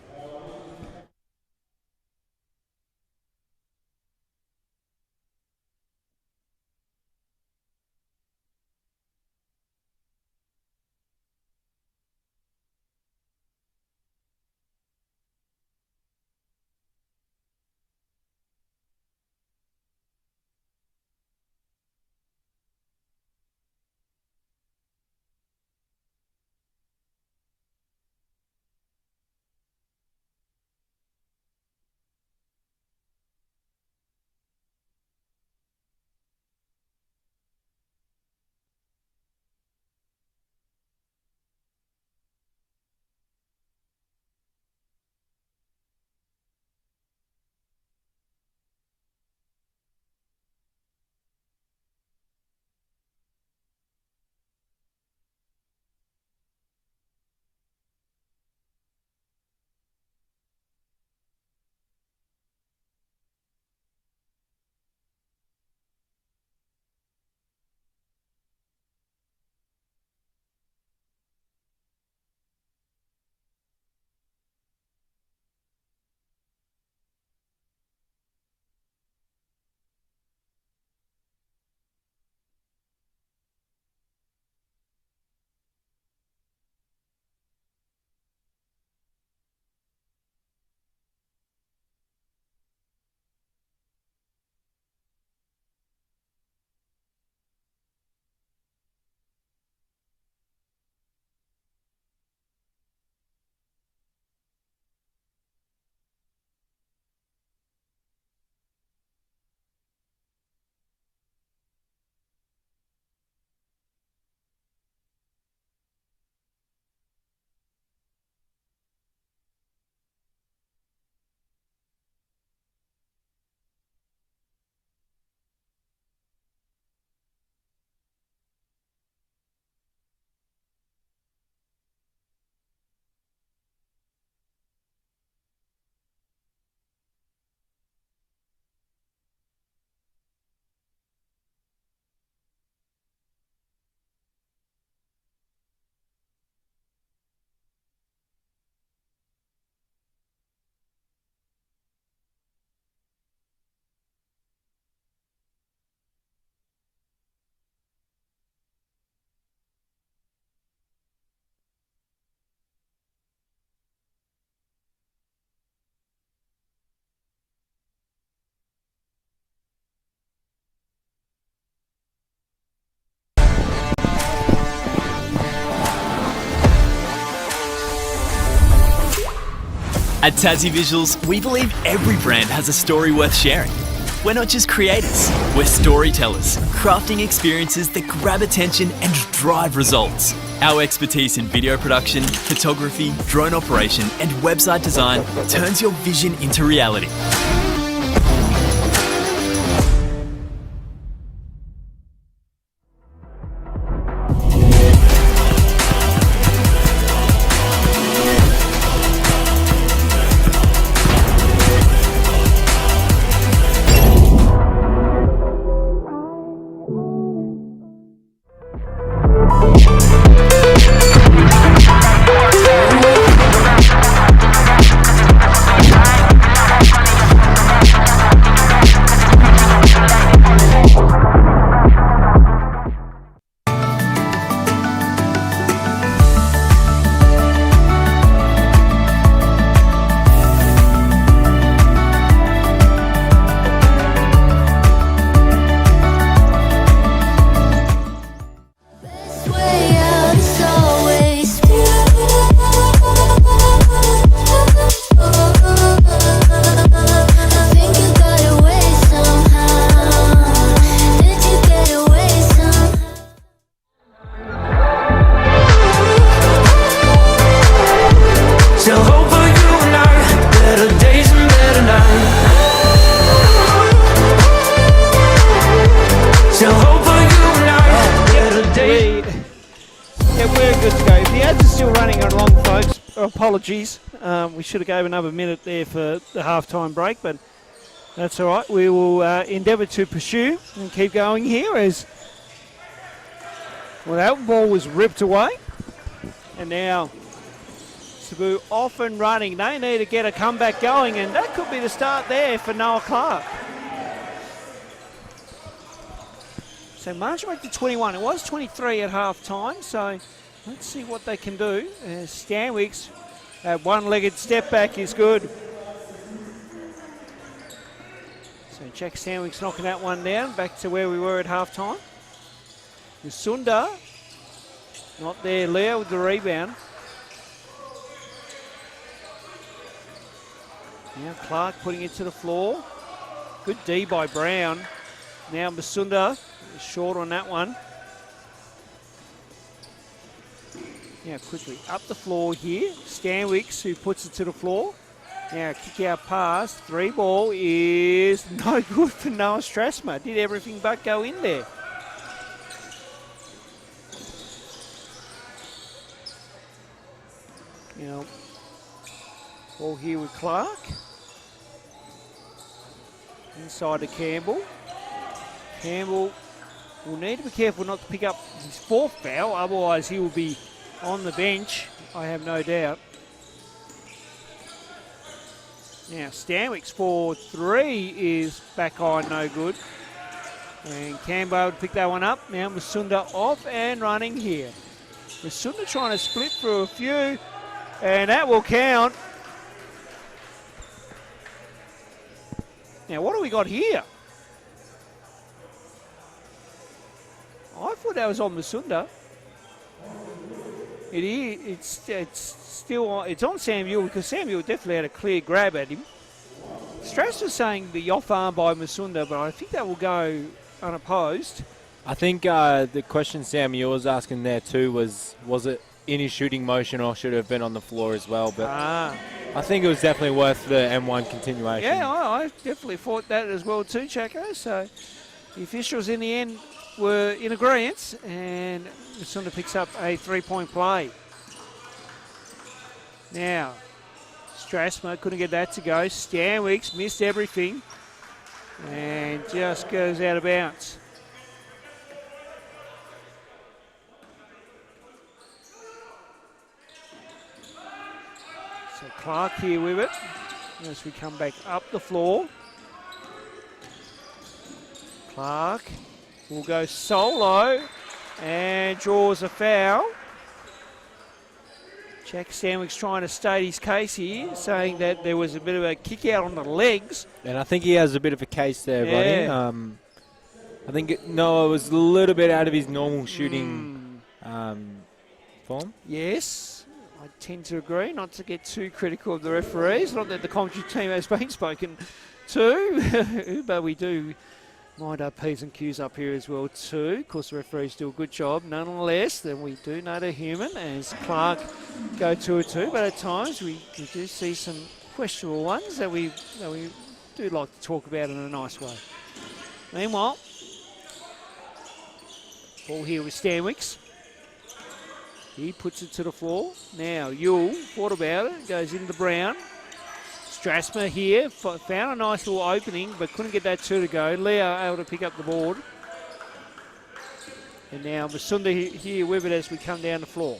At Tassie Visuals, we believe every brand has a story worth sharing. We're not just creators, we're storytellers, crafting experiences that grab attention and drive results. Our expertise in video production, photography, drone operation, and website design turns your vision into reality.
Apologies, we should have gave another minute there for the half-time break, but that's all right. We will endeavour to pursue and keep going here as well. That ball was ripped away, and now Savu off and running. They need to get a comeback going, and that could be the start there for Noah Clark. So marching back to 21. It was 23 at half-time, so let's see what they can do. Stanwick's one-legged step back is good. So Jack Stanwick's knocking that one down, back to where we were at half-time. Musunda, not there. Leo with the rebound. Now Clark putting it to the floor. Good D by Brown. Now Musunda is short on that one. Now quickly up the floor here. Stanwicks who puts it to the floor. Now kick out pass. 3 ball is no good for Noah Strasma. Did everything but go in there. Now ball here with Clark. Inside to Campbell. Campbell will need to be careful not to pick up his 4th foul, otherwise he will be on the bench, I have no doubt. Now Stanwick's 4-3 is back on, no good. And Campbell would pick that one up. Now Musunda off and running here. Musunda trying to split through a few, and that will count. Now what do we got here? I thought that was on Musunda. It is. It's still on. It's on Samuel because Samuel definitely had a clear grab at him. Strass was saying the off arm by Musunda, but I think that will go unopposed.
I think the question Samuel was asking there too was it in his shooting motion or should it have been on the floor as well? But I think it was definitely worth the M1 continuation.
Yeah, I definitely thought that as well too, Chaco. So the officials in the end were in agreement, and Musunda picks up a 3-point play. Now, Strasma couldn't get that to go. Stanwicks missed everything and just goes out of bounds. So Clark here with it as we come back up the floor. Clark will go solo and draws a foul. Jack Stanwick's trying to state his case here, saying that there was a bit of a kick out on the legs.
And I think he has a bit of a case there, Ronnie. I think Noah was a little bit out of his normal shooting form.
Yes, I tend to agree, not to get too critical of the referees. Not that the commentary team has been spoken to, but we do mind our P's and Q's up here as well too. Of course, the referees do a good job. Nonetheless, then we do know they're human, as Clark go 2-2. But at times we do see some questionable ones that we do like to talk about in a nice way. Meanwhile, ball here with Stanwicks. He puts it to the floor. Now, Yule thought about it, goes into Brown. Strasmer here, found a nice little opening, but couldn't get that two to go. Leo able to pick up the board. And now Masunda here with it as we come down the floor.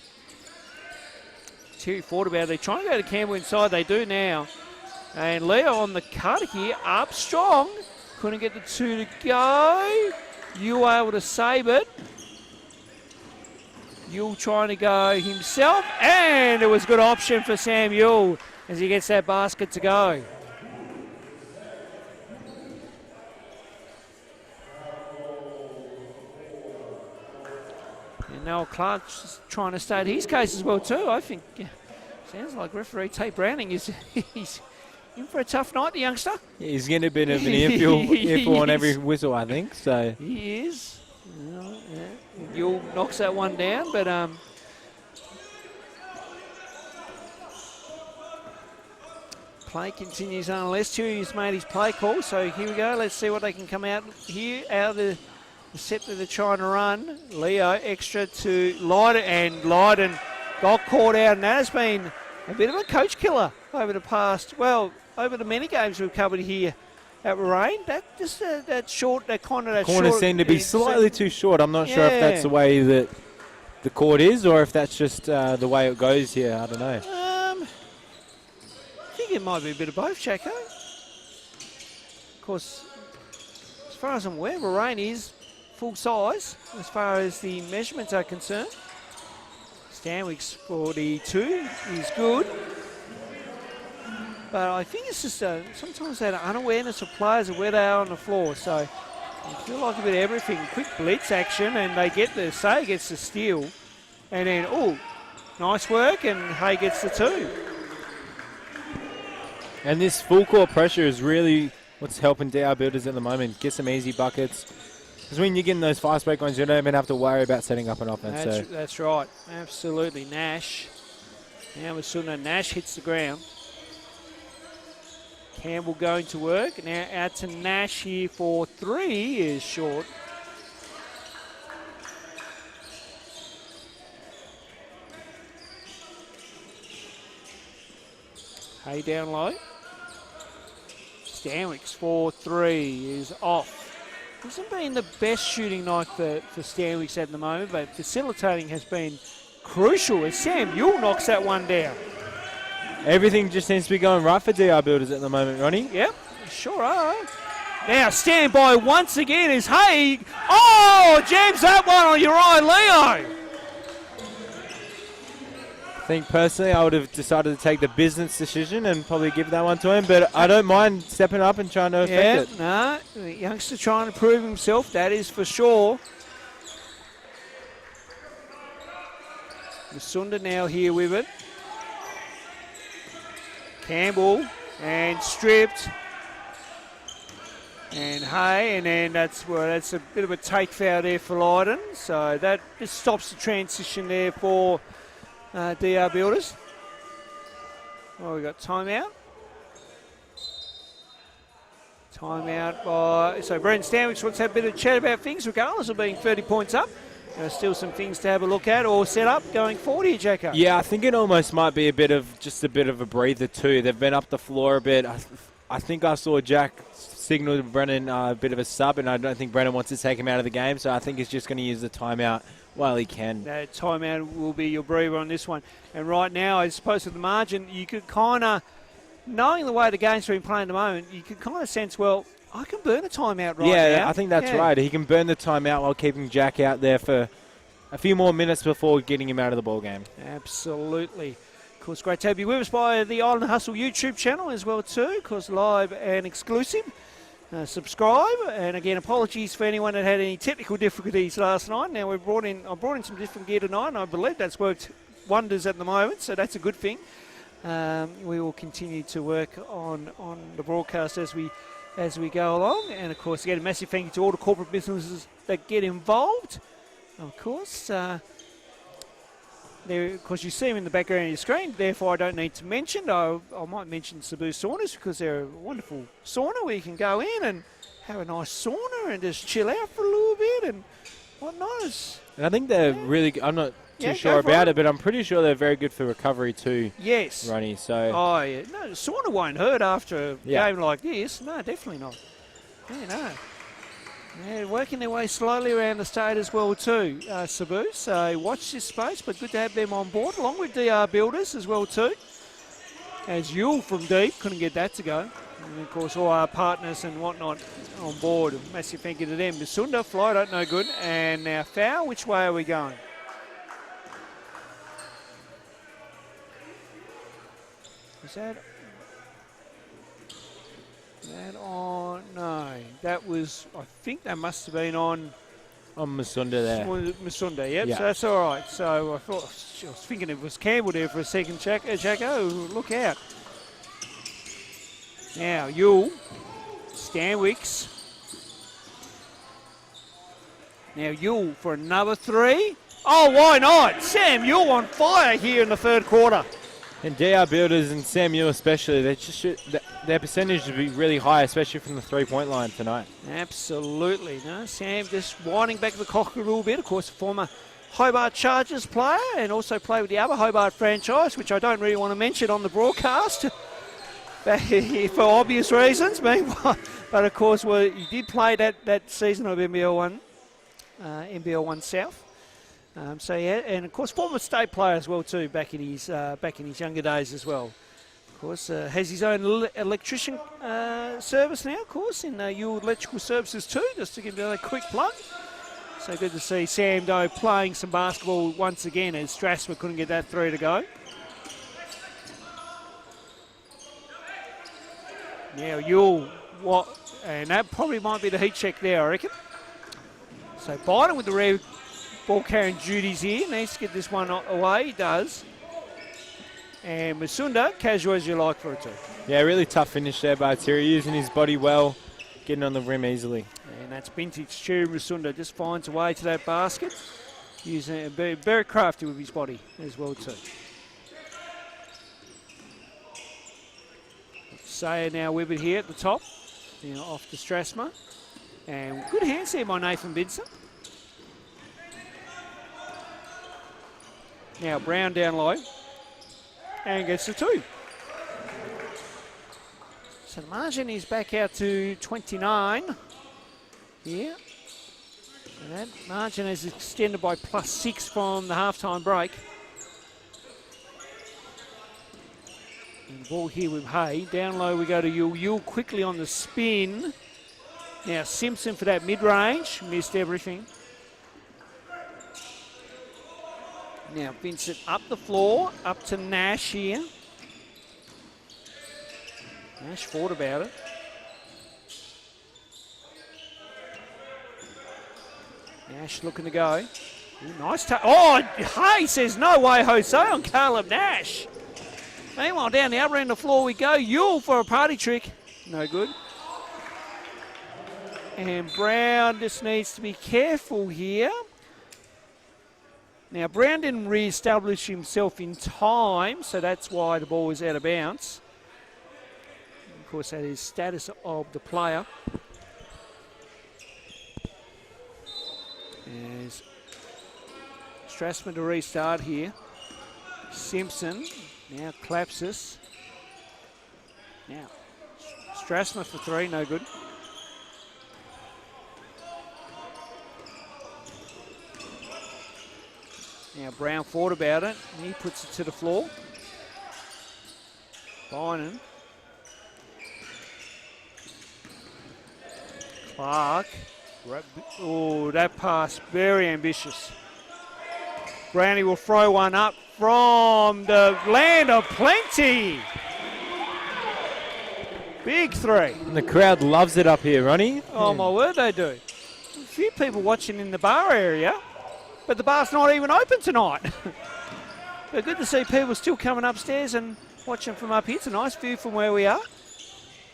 Terry thought about it. They're trying to go to Campbell inside. They do now. And Leo on the cut here, up strong. Couldn't get the two to go. Yule able to save it. Yule trying to go himself, and it was a good option for Sam Yule as he gets that basket to go. And Noel Clark's trying to state his case as well too. I think sounds like referee Tate Browning is he's in for a tough night, the youngster.
Yeah, he's getting a bit of an earful on every whistle, I think. So
he is. Yule knocks that one down, but play continues unless Tui's made his play call. So here we go. Let's see what they can come out here out of the set that they're trying to run. Leo extra to Lydon, and Lydon got caught out, and that has been a bit of a coach killer over the past, well, over the many games we've covered here at Rain. That just that short, that kind of that
corner
short,
seemed to be slightly too short. I'm not sure if that's the way that the court is, or if that's just the way it goes here. I don't know.
I think it might be a bit of both, Chaco. Of course, as far as I'm aware, Rain is full size as far as the measurements are concerned. Stanwicks 42 is good. But I think it's just sometimes that unawareness of players of where they are on the floor. So you feel like a bit of everything. Quick blitz action, and they get the Say gets the steal. And then, oh, nice work, and Hay gets the two.
And this full court pressure is really what's helping DR Builders at the moment. Get some easy buckets. Because when you're getting those fast break ones, you don't even have to worry about setting up an offense.
That's right. Absolutely. Nash. Now Masuna. Nash hits the ground. Campbell going to work. Now out to Nash here for three is short. Hay down low. Stanwicks 4-3 is off. Hasn't been the best shooting night for Stanwicks at the moment, but facilitating has been crucial as Sam Yule knocks that one down.
Everything just seems to be going right for DR Builders at the moment, Ronnie.
Yep, sure are. Now stand by once again is Hay. Oh, jams that one on your eye, Leo.
I think personally I would have decided to take the business decision and probably give that one to him, but I don't mind stepping up and trying to affect it.
No, the youngster trying to prove himself, that is for sure. Masunda now here with it. Campbell, and stripped. And Hay, and then that's a bit of a take foul there for Lydon. So that just stops the transition there for DR Builders. Well, we got timeout. Timeout by, so Brendan Stanwicks wants to have a bit of chat about things, regardless of being 30 points up. Still some things to have a look at or set up going forward here, Jacko.
Yeah, I think it almost might be a bit of a breather too. They've been up the floor a bit. I think I saw Jack signal to Brennan a bit of a sub, and I don't think Brennan wants to take him out of the game, so I think he's just going to use the timeout while he can.
That timeout will be your breather on this one. And right now, I suppose with the margin, you could kind of, knowing the way the game's been playing at the moment, you could kind of sense, well, I can burn a timeout right now.
Yeah, I think that's right. He can burn the timeout while keeping Jack out there for a few more minutes before getting him out of the ball game.
Absolutely. Of course, great to have you with us by the Island Hustle YouTube channel as well too. Of course, live and exclusive. Subscribe, and again, apologies for anyone that had any technical difficulties last night. Now I brought in some different gear tonight, and I believe that's worked wonders at the moment, so that's a good thing. We will continue to work on the broadcast as we go along. And, of course, again, a massive thank you to all the corporate businesses that get involved. Of course, of course, you see them in the background of your screen, therefore I don't need to mention. I might mention Savu Saunas because they're a wonderful sauna where you can go in and have a nice sauna and just chill out for a little bit and whatnot.
And I think they're really good. I'm not too sure about it, but I'm pretty sure they're very good for recovery too.
Yes.
Ronnie, so.
Oh, yeah. No, the sauna won't hurt after a game like this. No, definitely not. Yeah, no. Yeah, working their way slowly around the state as well too, Sabu. So watch this space, but good to have them on board, along with DR Builders as well too. As Yule from deep, couldn't get that to go. And of course all our partners and whatnot on board. Massive thank you to them. Misunda, fly, don't know good. And now foul, which way are we going? Is that on? No, that was, I think that must have been on
Misunda there.
Misunda, yep.
Yeah.
So that's all right. So I was thinking it was Campbell there for a second. Jacko, look out. Now, Yule, Stanwicks. Now, Yule for another three. Oh, why not? Sam Yule on fire here in the third quarter.
And DR Builders and Samuel especially, their percentage would be really high, especially from the three-point line tonight.
Absolutely. No, Sam just winding back the clock a little bit. Of course, a former Hobart Chargers player and also played with the other Hobart franchise, which I don't really want to mention on the broadcast for obvious reasons. But of course, he did play that season of NBL 1 South. So yeah, and of course former state player as well too, back in his younger days as well. Of course, has his own electrician service now, of course, in Yule Electrical Services too, just to give another quick plug. So good to see Sam Doe playing some basketball once again as Strasser couldn't get that three to go. Now Yule, and that probably might be the heat check there, I reckon. So Biden with the red ball carrying duties here, needs to get this one away, he does. And Misunda, casual as you like for it too.
Yeah, really tough finish there by Terry, using his body well, getting on the rim easily. And
that's vintage Cherry Misunda, just finds a way to that basket, using it very, very crafty with his body as well too. Sayer now with it here at the top, off to Strasmer. And good hands there by Nathan Benson. Now Brown down low and gets the two. So the margin is back out to 29 here. And that margin is extended by +6 from the halftime break. And the ball here with Hay. Down low we go to Yule. Yule quickly on the spin. Now Simpson for that mid-range. Missed everything. Now Vincent up the floor, up to Nash here. Nash thought about it. Nash looking to go. Ooh, nice touch. Oh, Hay says no way, Jose, on Caleb Nash. Meanwhile, down the other end of the floor we go. Yule for a party trick. No good. And Brown just needs to be careful here. Now, Brown didn't re-establish himself in time, so that's why the ball is out of bounds. Of course, that is status of the player. As Strassman to restart here. Simpson now collapses. Now, Strassman for three, no good. Now Brown thought about it, and he puts it to the floor. Bynum. Clark. Oh, that pass, very ambitious. Brownie will throw one up from the land of plenty. Big three.
And the crowd loves it up here, Ronnie.
Oh, my word, they do. A few people watching in the bar area. But the bar's not even open tonight. But good to see people still coming upstairs and watching from up here. It's a nice view from where we are.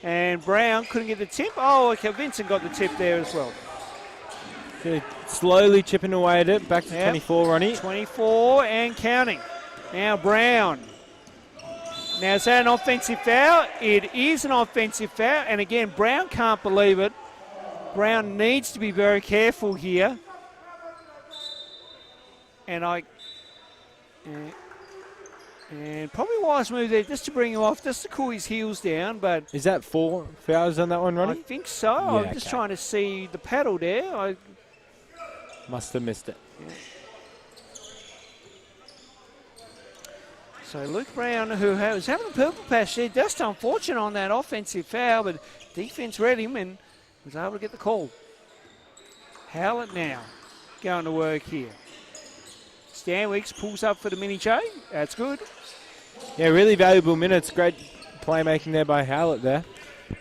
And Brown couldn't get the tip. Oh, okay, Vincent got the tip there as well.
So slowly chipping away at it. Back to 24, Ronnie.
24 and counting. Now Brown. Now, is that an offensive foul? It is an offensive foul. And again, Brown can't believe it. Brown needs to be very careful here. And and probably wise move there just to bring him off, just to cool his heels down. But
is that 4 fouls on that one, Ronnie?
I think so. I'm just trying to see the paddle there. I
must have missed it.
Yeah. So Luke Brown, who was having a purple patch there, just unfortunate on that offensive foul, but defence read him and was able to get the call. Howlett now going to work here. Stanwicks pulls up for the mini J. That's good.
Yeah, really valuable minutes. Great playmaking there by Howlett there.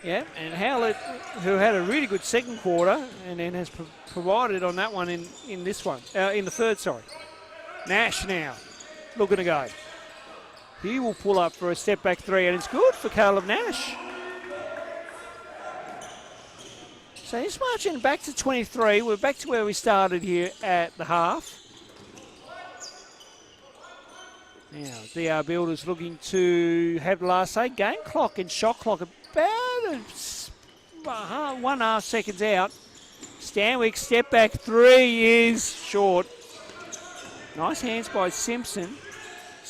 Yeah, and Howlett, who had a really good second quarter, and then has provided on that one in this one, in the third, sorry. Nash now looking to go. He will pull up for a step back three, and it's good for Caleb Nash. So he's marching back to 23. We're back to where we started here at the half. Now, DR Builders looking to have the last say. Game clock and shot clock about 1.5 seconds out. Stanwick step back three is short. Nice hands by Simpson.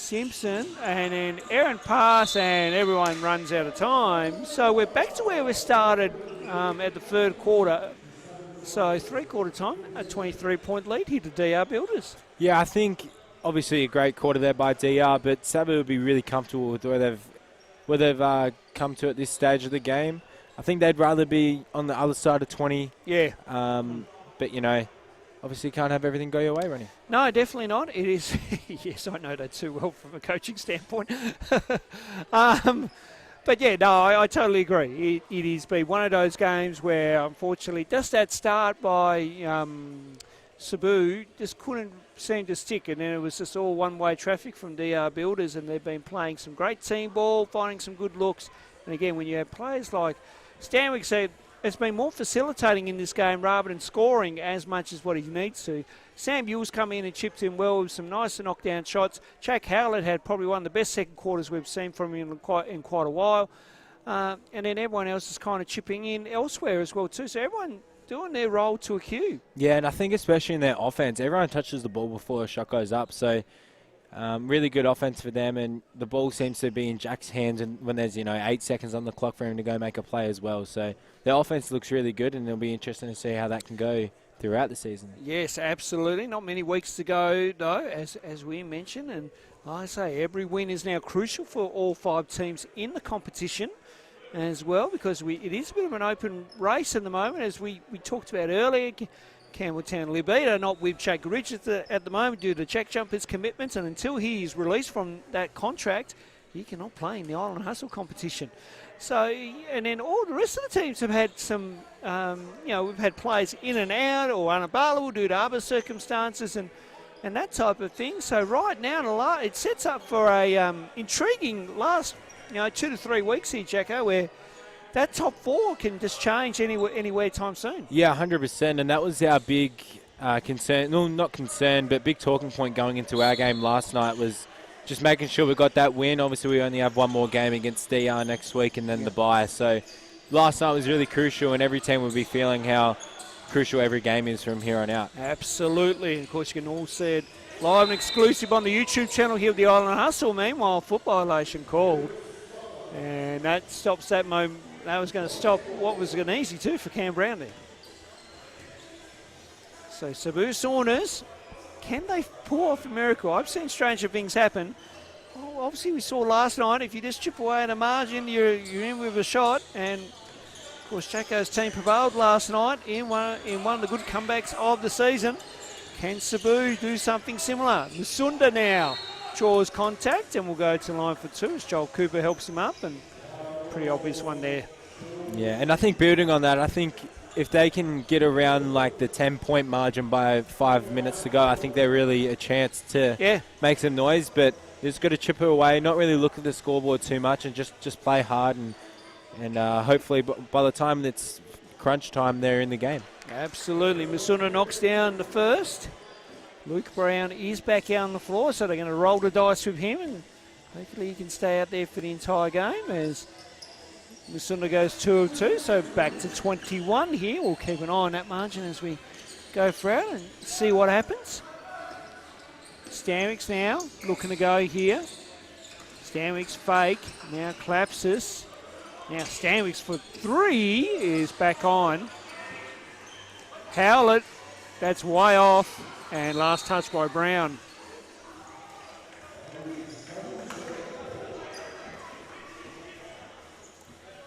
And then Aaron pass, and everyone runs out of time. So we're back to where we started at the third quarter. So three-quarter time, a 23-point lead here to DR Builders.
Yeah, I think obviously a great quarter there by DR, but Savu would be really comfortable with where they've come to at this stage of the game. I think they'd rather be on the other side of 20. Yeah. But, you know, obviously can't have everything go your way, Ronnie.
No, definitely not. It is, yes, I know that too well from a coaching standpoint. But yeah, no, I totally agree. It has been one of those games where, unfortunately, just that start by Sabu just couldn't seem to stick, and then it was just all one-way traffic from DR Builders, and they've been playing some great team ball, finding some good looks. And again, when you have players like Stanwick said, it's been more facilitating in this game rather than scoring as much as what he needs to. Sam Buell's come in and chipped in well with some nice knockdown shots. Jack Howlett had probably one of the best second quarters we've seen from him in quite a while. And then everyone else is kind of chipping in elsewhere as well too. So everyone doing their role to a cue.
Yeah, and I think especially in their offense, everyone touches the ball before a shot goes up. So really good offense for them, and the ball seems to be in Jack's hands and when there's 8 seconds on the clock for him to go make a play as well. So their offense looks really good, and it'll be interesting to see how that can go throughout the season.
Yes, absolutely. Not many weeks to go, though, as we mentioned. And like I say, every win is now crucial for all 5 teams in the competition as well, because it is a bit of an open race at the moment, as we talked about earlier. Campbelltown Libita not with Jake Richards at the moment due to Jack Jumper's commitments, and until he is released from that contract, he cannot play in the Island Hustle competition. So, and then all the rest of the teams have had some, we've had players in and out or unavailable due to other circumstances and that type of thing. So right now, it sets up for a intriguing last, 2 to 3 weeks here, Jacko, where that top 4 can just change anywhere time soon.
Yeah, 100%, and that was our big concern, no, not concern, but big talking point going into our game last night was just making sure we got that win. Obviously, we only have one more game against DR next week and then the bye. So last night was really crucial, and every team will be feeling how crucial every game is from here on out.
Absolutely. And of course, you can all see it live and exclusive on the YouTube channel here of the Island Hustle. Meanwhile, football elation called. And that stops that moment. That was going to stop what was an easy too for Cam Brown there. So Savu Saunas, can they pull off a miracle? I've seen stranger things happen. Well, obviously, we saw last night, if you just chip away at a margin, you're in with a shot. And, of course, Jacko's team prevailed last night in one of the good comebacks of the season. Can Sabu do something similar? Musunda now draws contact and will go to line for 2 as Joel Cooper helps him up. And pretty obvious one there.
Yeah, and I think building on that, I think if they can get around like the 10-point margin by 5 minutes to go, I think they're really a chance to make some noise. But just got to chip her away, not really look at the scoreboard too much, and just play hard, and hopefully by the time it's crunch time, they're in the game.
Absolutely. Musunda knocks down the first. Luke Brown is back out on the floor, so they're going to roll the dice with him, and hopefully he can stay out there for the entire game as Musunda goes 2 of 2, so back to 21 here. We'll keep an eye on that margin as we go through and see what happens. Stanwicks now looking to go here. Stanwicks fake, now collapses. Now Stanwicks for 3 is back on. Howlett, that's way off, and last touch by Brown.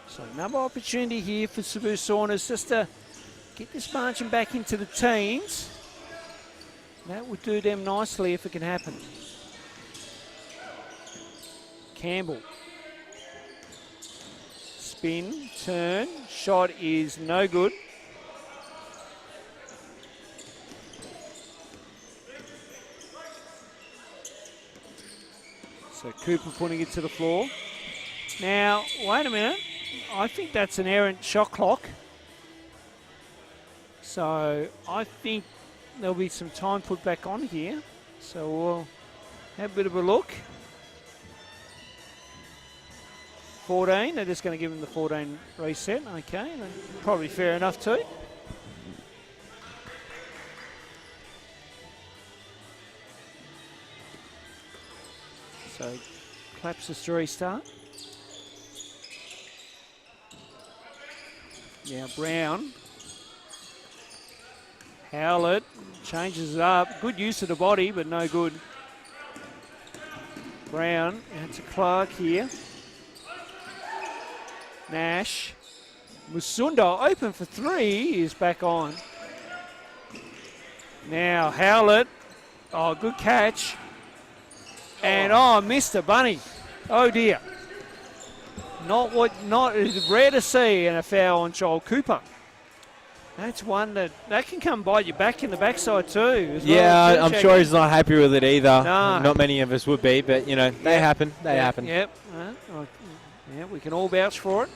So another opportunity here for Savu Saunas just to get this margin back into the teens. That would do them nicely if it can happen. Campbell. Spin, turn, shot is no good. So Cooper putting it to the floor. Now, wait a minute. I think that's an errant shot clock. So I think there'll be some time put back on here. So we'll have a bit of a look. 14, they're just going to give him the 14 reset. Okay, probably fair enough too. So collapses to restart. Now Brown. Howlett changes it up. Good use of the body, but no good. Brown out to Clark here. Nash. Musunda open for 3 is back on. Now Howlett. Oh, good catch. And missed a bunny. Oh dear. Not rare to see in a foul on Joel Cooper. That's one that can come bite you back in the backside too.
Yeah, I'm sure he's not happy with it either.
No.
Not many of us would be, but they happen. They happen.
Yep. Yeah, we can all vouch for it.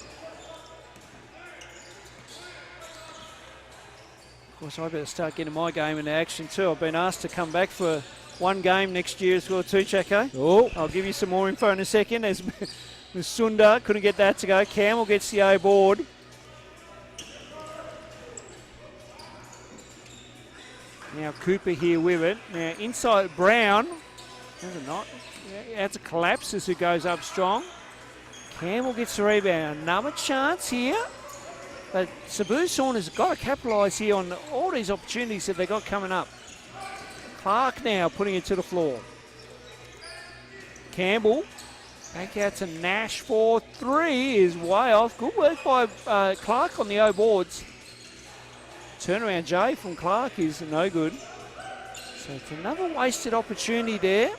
Of course, I better start getting my game into action too. I've been asked to come back for one game next year as well too, Chaco.
Oh.
I'll give you some more info in a second. As Musunda couldn't get that to go. Campbell gets the O board. Now Cooper here with it. Now inside Brown. Does it not? Yeah, that's a collapse as it goes up strong. Campbell gets the rebound. Another chance here. But Savu Saunas has got to capitalise here on all these opportunities that they got coming up. Clark now putting it to the floor. Campbell back out to Nash for 3 is way off. Good work by Clark on the O boards. Turnaround J from Clark is no good. So it's another wasted opportunity there.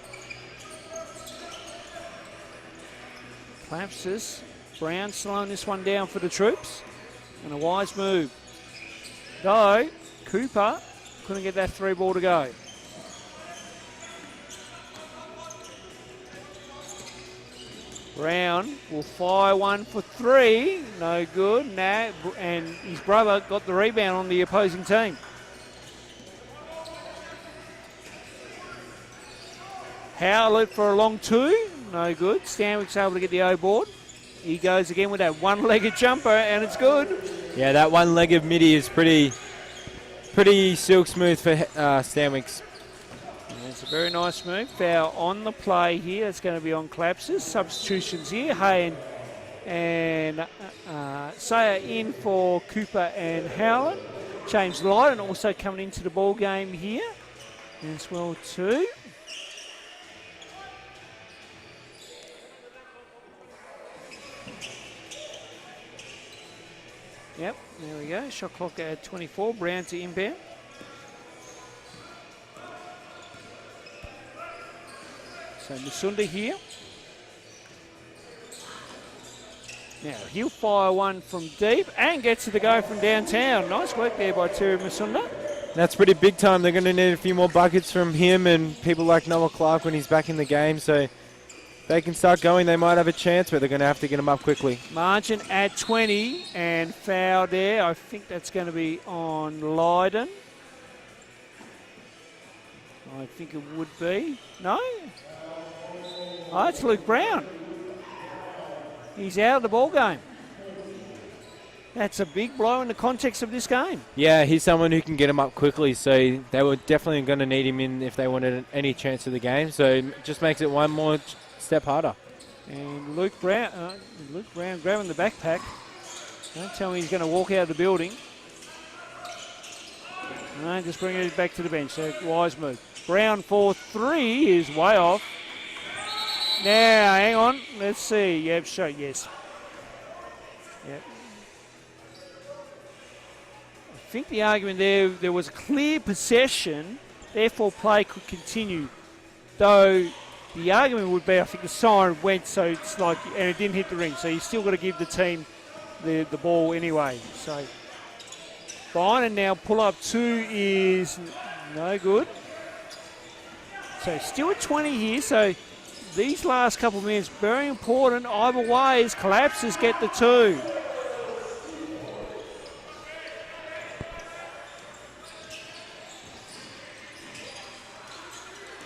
Collapses. Brown slowing this one down for the troops. And a wise move. Though, Cooper couldn't get that 3 ball to go. Brown will fire one for 3. No good. And his brother got the rebound on the opposing team. Howlett for a long 2. No good. Stanwick's able to get the O board. He goes again with that one-legged jumper, and it's good.
Yeah, that one-legged midi is pretty silk smooth for Stanwicks.
It's a very nice move. Foul on the play here. It's going to be on collapses. Substitutions here. Hay and Sayer in for Cooper and Howlett. James Lydon also coming into the ball game here as well too. Yep, there we go. Shot clock at 24. Brown to inbound. So Musunda here. Now he'll fire one from deep and gets it to go from downtown. Nice work there by Terry Musunda.
That's pretty big time. They're going to need a few more buckets from him and people like Noah Clark when he's back in the game. So they can start going, they might have a chance, but they're going to have to get them up quickly.
Margin at 20 and foul there. I think that's going to be on Lydon. I think it would be. No? Oh, it's Luke Brown. He's out of the ball game. That's a big blow in the context of this game.
Yeah, he's someone who can get him up quickly, so they were definitely going to need him in if they wanted any chance of the game. So it just makes it one more step harder.
And Luke Brown grabbing the backpack. Don't tell me he's going to walk out of the building. No, just bringing it back to the bench. So wise move. Brown for 3 is way off. Now, hang on. Let's see. Yep, sure, yes. Yep. I think the argument there was a clear possession, therefore play could continue. Though the argument would be, I think the siren went, so it's like, and it didn't hit the ring. So you still got to give the team the ball anyway. So Byron now pull up 2 is no good. So still at 20 here. So these last couple of minutes, very important. Either way, as collapses get the 2.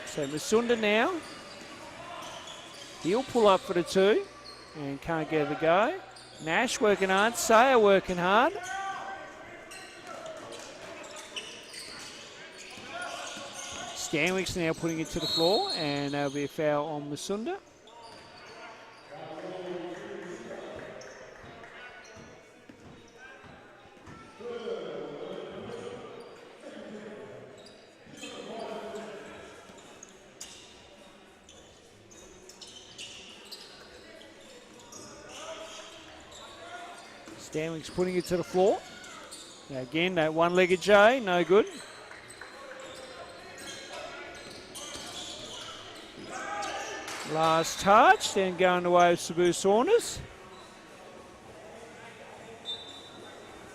So Masunda now. He'll pull up for the 2 and can't get the go. Nash working hard. Sayer working hard. Stanwick's now putting it to the floor, and there'll be a foul on Masunda. Stanwick's putting it to the floor. Now again, that one-legged J, no good. Last touch, then going away with Savu Saunas.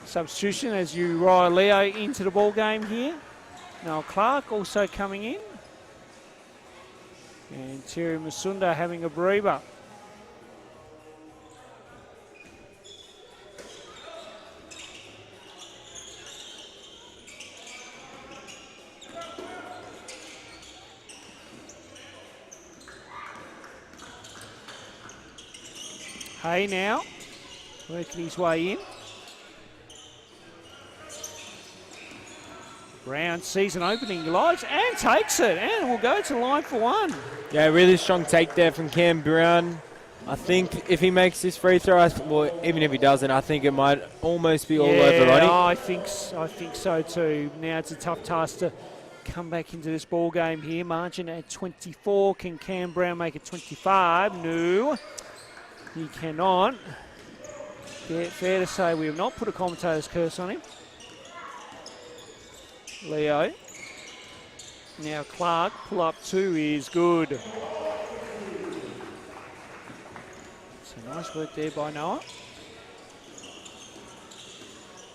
Substitution as Uriah Leo into the ball game here. Noel Clark also coming in. And Terry Masunda having a breather. Hay now, working his way in. Brown sees an opening, he likes, and takes it, and will go to line for 1.
Yeah, really strong take there from Cam Brown. I think if he makes this free throw, well, even if he doesn't, I think it might almost be all over, Roddy.
I think so too. Now it's a tough task to come back into this ball game here. Margin at 24. Can Cam Brown make it 25? No. He cannot. Yeah, fair to say we have not put a commentator's curse on him. Leo. Now Clark, pull up 2 is good. So nice work there by Noah.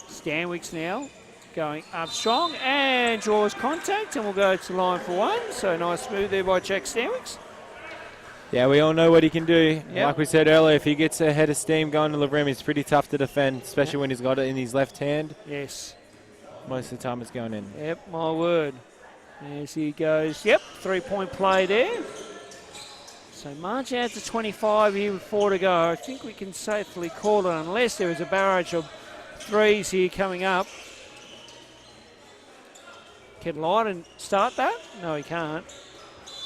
Stanwick's now going up strong and draws contact, and we'll go to line for 1. So nice move there by Jack Stanwicks.
Yeah, we all know what he can do.
Yep.
Like we said earlier, if he gets a head of steam going to the rim, it's pretty tough to defend, especially when he's got it in his left hand.
Yes.
Most of the time it's going in.
Yep, my word. As he goes, yep, 3-point play there. So margin out to 25 here with 4 to go. I think we can safely call it unless there is a barrage of 3s here coming up. Can Lydon start that? No, he can't.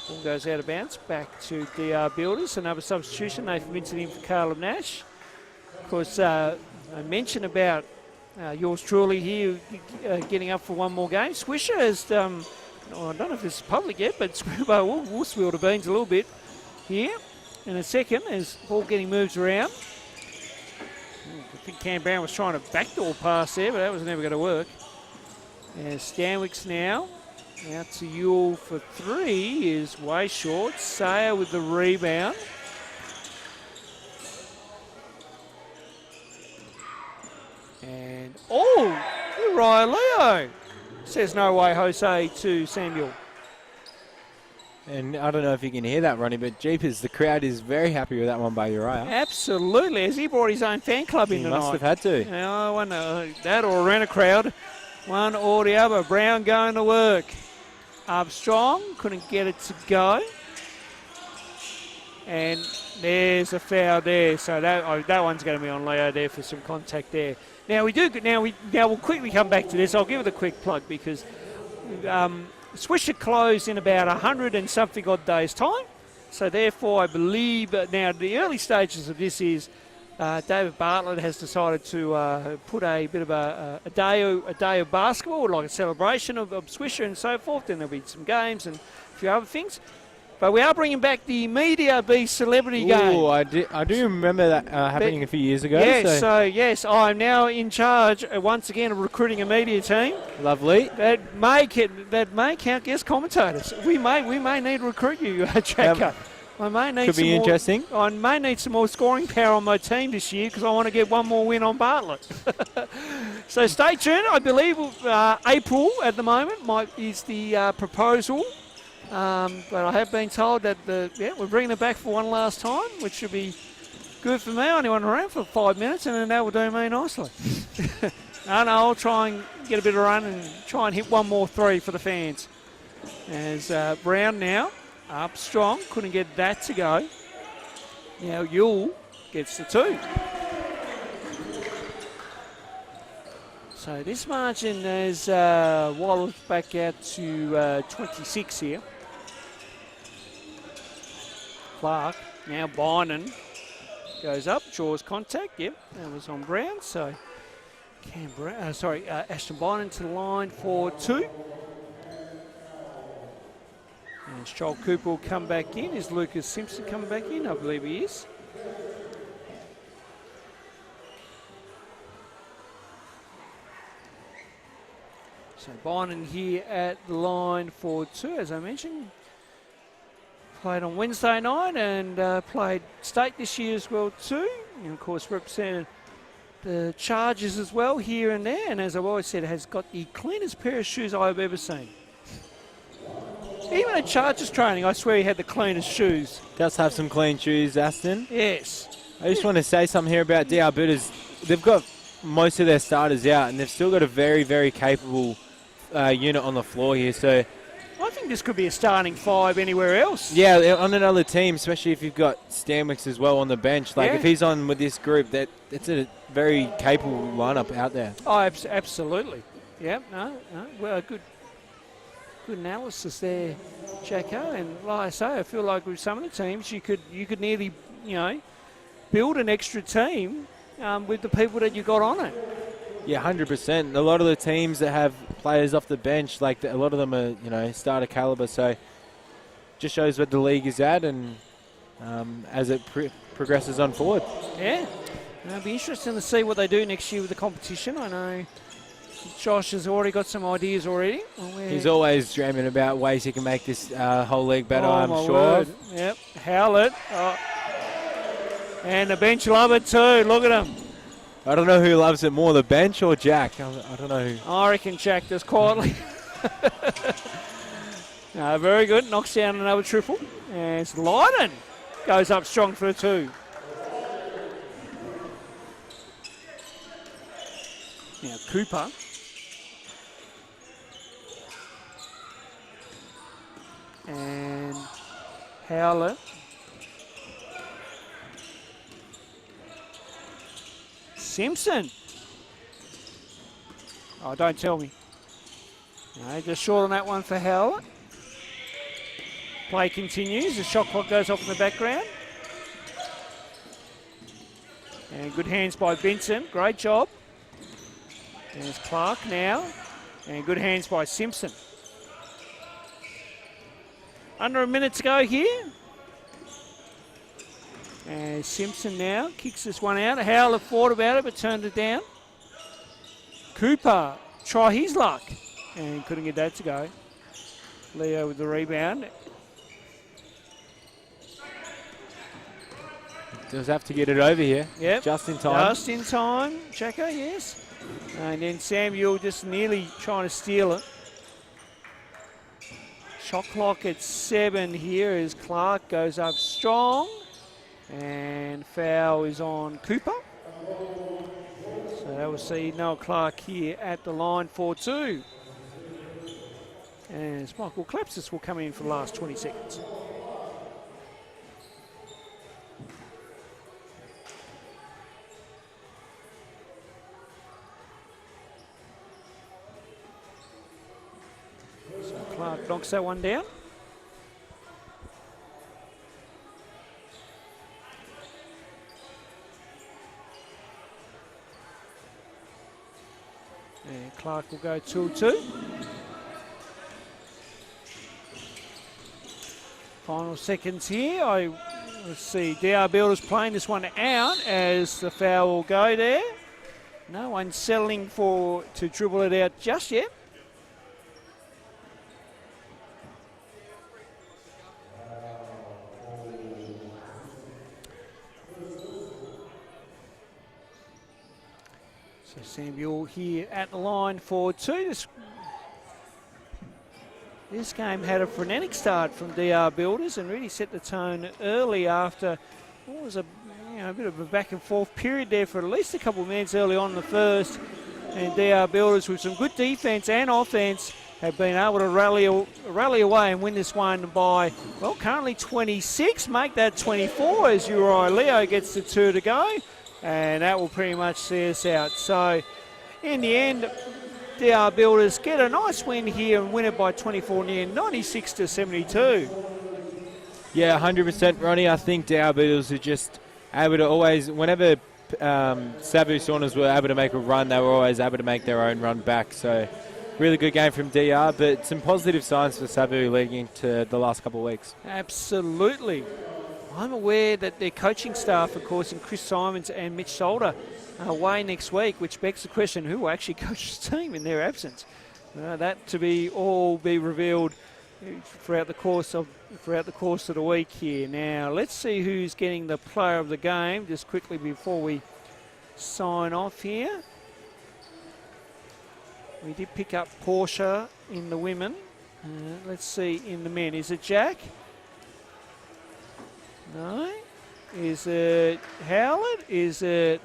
Ball goes out of bounds, back to DR Builders. Another substitution, Nathan Vincent in for Caleb Nash. Of course, I mentioned about yours truly here getting up for one more game. Swisher has, I don't know if this is public yet, but Squibbo will spill the beans a little bit here in a second as ball getting moved around. I think Cam Brown was trying to backdoor pass there, but that was never going to work. And Stanwick's now. Out to Ewell for 3 is way short. Sayer with the rebound. And, Uriah Leo says no way, Jose to Samuel.
And I don't know if you can hear that, Ronnie, but Jeepers, the crowd is very happy with that one by Uriah.
Absolutely. Has he brought his own fan club in
He
tonight?
must have had to.
I wonder that or around a crowd. One or the other. Brown going to work. Up strong. Couldn't get it to go. And there's a foul there. So that one's going to be on Leo there for some contact there. Now we'll quickly come back to this. I'll give it a quick plug because Swisher closed in about 100 and something odd days' time. So therefore, I believe now the early stages of this is David Bartlett has decided to put a bit of a day of basketball, like a celebration of Swisher and so forth. Then there'll be some games and a few other things. But we are bringing back the Media B Celebrity Game.
Oh, I do remember that happening a few years ago.
Yes, I'm now in charge once again of recruiting a media team.
Lovely.
That may count guest commentators. We may need to recruit you, Jacko. I may need
Could be interesting.
I may need some more scoring power on my team this year because I want to get one more win on Bartlett. So stay tuned. I believe April at the moment is the proposal. But I have been told that we're bringing it back for one last time, which should be good for me. I only went around for 5 minutes, and then that will do me nicely. No, I'll try and get a bit of run and try and hit one more three for the fans. As Brown now up strong, couldn't get that to go. Now Yule gets the two. So this margin has wallowed back out to 26 here. Clark, now Bynon goes up, draws contact, yep, that was on Brown, so Ashton Bynon to the line for two. And Joel Cooper will come back in. Is Lucas Simpson coming back in? I believe he is. So Bynon here at the line for two, as I mentioned. Played on Wednesday night and played state this year as well too. And of course represented the Chargers as well here and there. And as I've always said, has got the cleanest pair of shoes I've ever seen. Even at Chargers training, I swear he had the cleanest shoes.
Does have some clean shoes, Aston.
Yes.
I just want to say something here about DR Builders. They've got most of their starters out and they've still got a very, very capable unit on the floor here. So
I think this could be a starting five anywhere else.
Yeah, on another team, especially if you've got Stanwicks as well on the bench. Like,
yeah.
If he's on with this group, that's a very capable lineup out there.
Oh, absolutely. Yeah, no, well, good analysis there, Jacko. And like I say, I feel like with some of the teams, you could nearly, build an extra team with the people that you got on it.
Yeah, 100%. A lot of the teams that have players off the bench, like a lot of them are, starter caliber. So just shows what the league is at, and as it progresses on forward.
Yeah, it'll be interesting to see what they do next year with the competition. I know Josh has already got some ideas already.
He's always dreaming about ways he can make this whole league better, I'm
my
sure.
Word. Yep, Howlett. Oh. And the bench love it too. Look at him.
I don't know who loves it more, the bench or Jack. I don't know who.
I reckon Jack does quietly. No, very good. Knocks down another triple. And Lydon goes up strong for a two. Now Cooper. And Howlett. Simpson. Oh, don't tell me. No, just short on that one for Howlett. Play continues. The shot clock goes off in the background. And good hands by Benson. Great job. There's Clark now. And good hands by Simpson. Under a minute to go here. And Simpson now kicks this one out. Howlett thought about it but turned it down. Cooper try his luck and couldn't get that to go. Leo with the rebound.
Does have to get it over here.
Yep.
Just in time.
Just in time, Jacko, yes. And then Samuel just nearly trying to steal it. Shot clock at 7 here as Clark goes up strong. And foul is on Cooper. So that will see Noah Clark here at the line for 2. As Michael Klapsis will come in for the last 20 seconds. So Clark knocks that one down. And Clark will go 2-2. Final seconds here. Let's see, DR Builders playing this one out as the foul will go there. No one settling to dribble it out just yet. So Samuel here at the line for 2. This game had a frenetic start from DR Builders and really set the tone early after what was a bit of a back and forth period there for at least a couple of minutes early on in the first. And DR Builders with some good defence and offence have been able to rally away and win this one by, well, currently 26. Make that 24 as Uriah Leo gets the 2 to go. And that will pretty much see us out. So in the end, DR Builders get a nice win here and win it by 24 near 96-72.
Yeah, 100%, Ronnie. I think DR Builders are just able to always, whenever Savu Saunas were able to make a run, they were always able to make their own run back. So really good game from DR, but some positive signs for Savu leading into the last couple of weeks.
Absolutely. I'm aware that their coaching staff, of course, in Chris Simons and Mitch Solder, are away next week, which begs the question, who will actually coach the team in their absence? That to be revealed throughout the course of the week here. Now, let's see who's getting the player of the game just quickly before we sign off here. We did pick up Porsche in the women. Let's see in the men. Is it Jack? No. Is it Howard? Is it...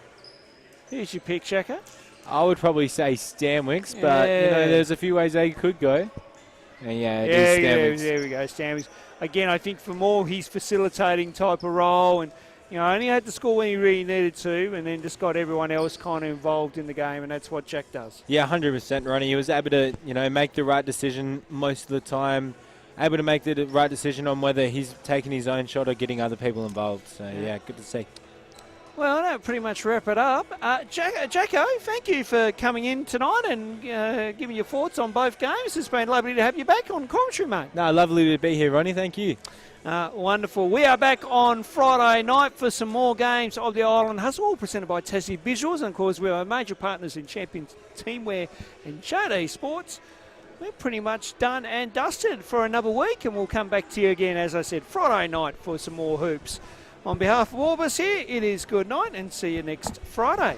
Here's your pick, Shaka.
I would probably say Stanwicks, but there's a few ways they could go. And it is Stanwicks.
There we go, Stanwicks. Again, I think for more he's facilitating type of role, and only had to score when he really needed to, and then just got everyone else kind of involved in the game, and that's what Jack does.
Yeah, 100%, Ronnie. He was able to, make the right decision most of the time. Able to make the right decision on whether he's taking his own shot or getting other people involved. So, yeah, good to see.
Well, that pretty much wrap it up. Jacko, thank you for coming in tonight and giving your thoughts on both games. It's been lovely to have you back on commentary, mate.
No, lovely to be here, Ronnie. Thank you.
Wonderful. We are back on Friday night for some more games of the Island Hustle, presented by Tassie Visuals. And, of course, we are major partners in Champions Teamwear and JD Sports. We're pretty much done and dusted for another week, and we'll come back to you again, as I said, Friday night for some more hoops. On behalf of all of us here, it is good night and see you next Friday.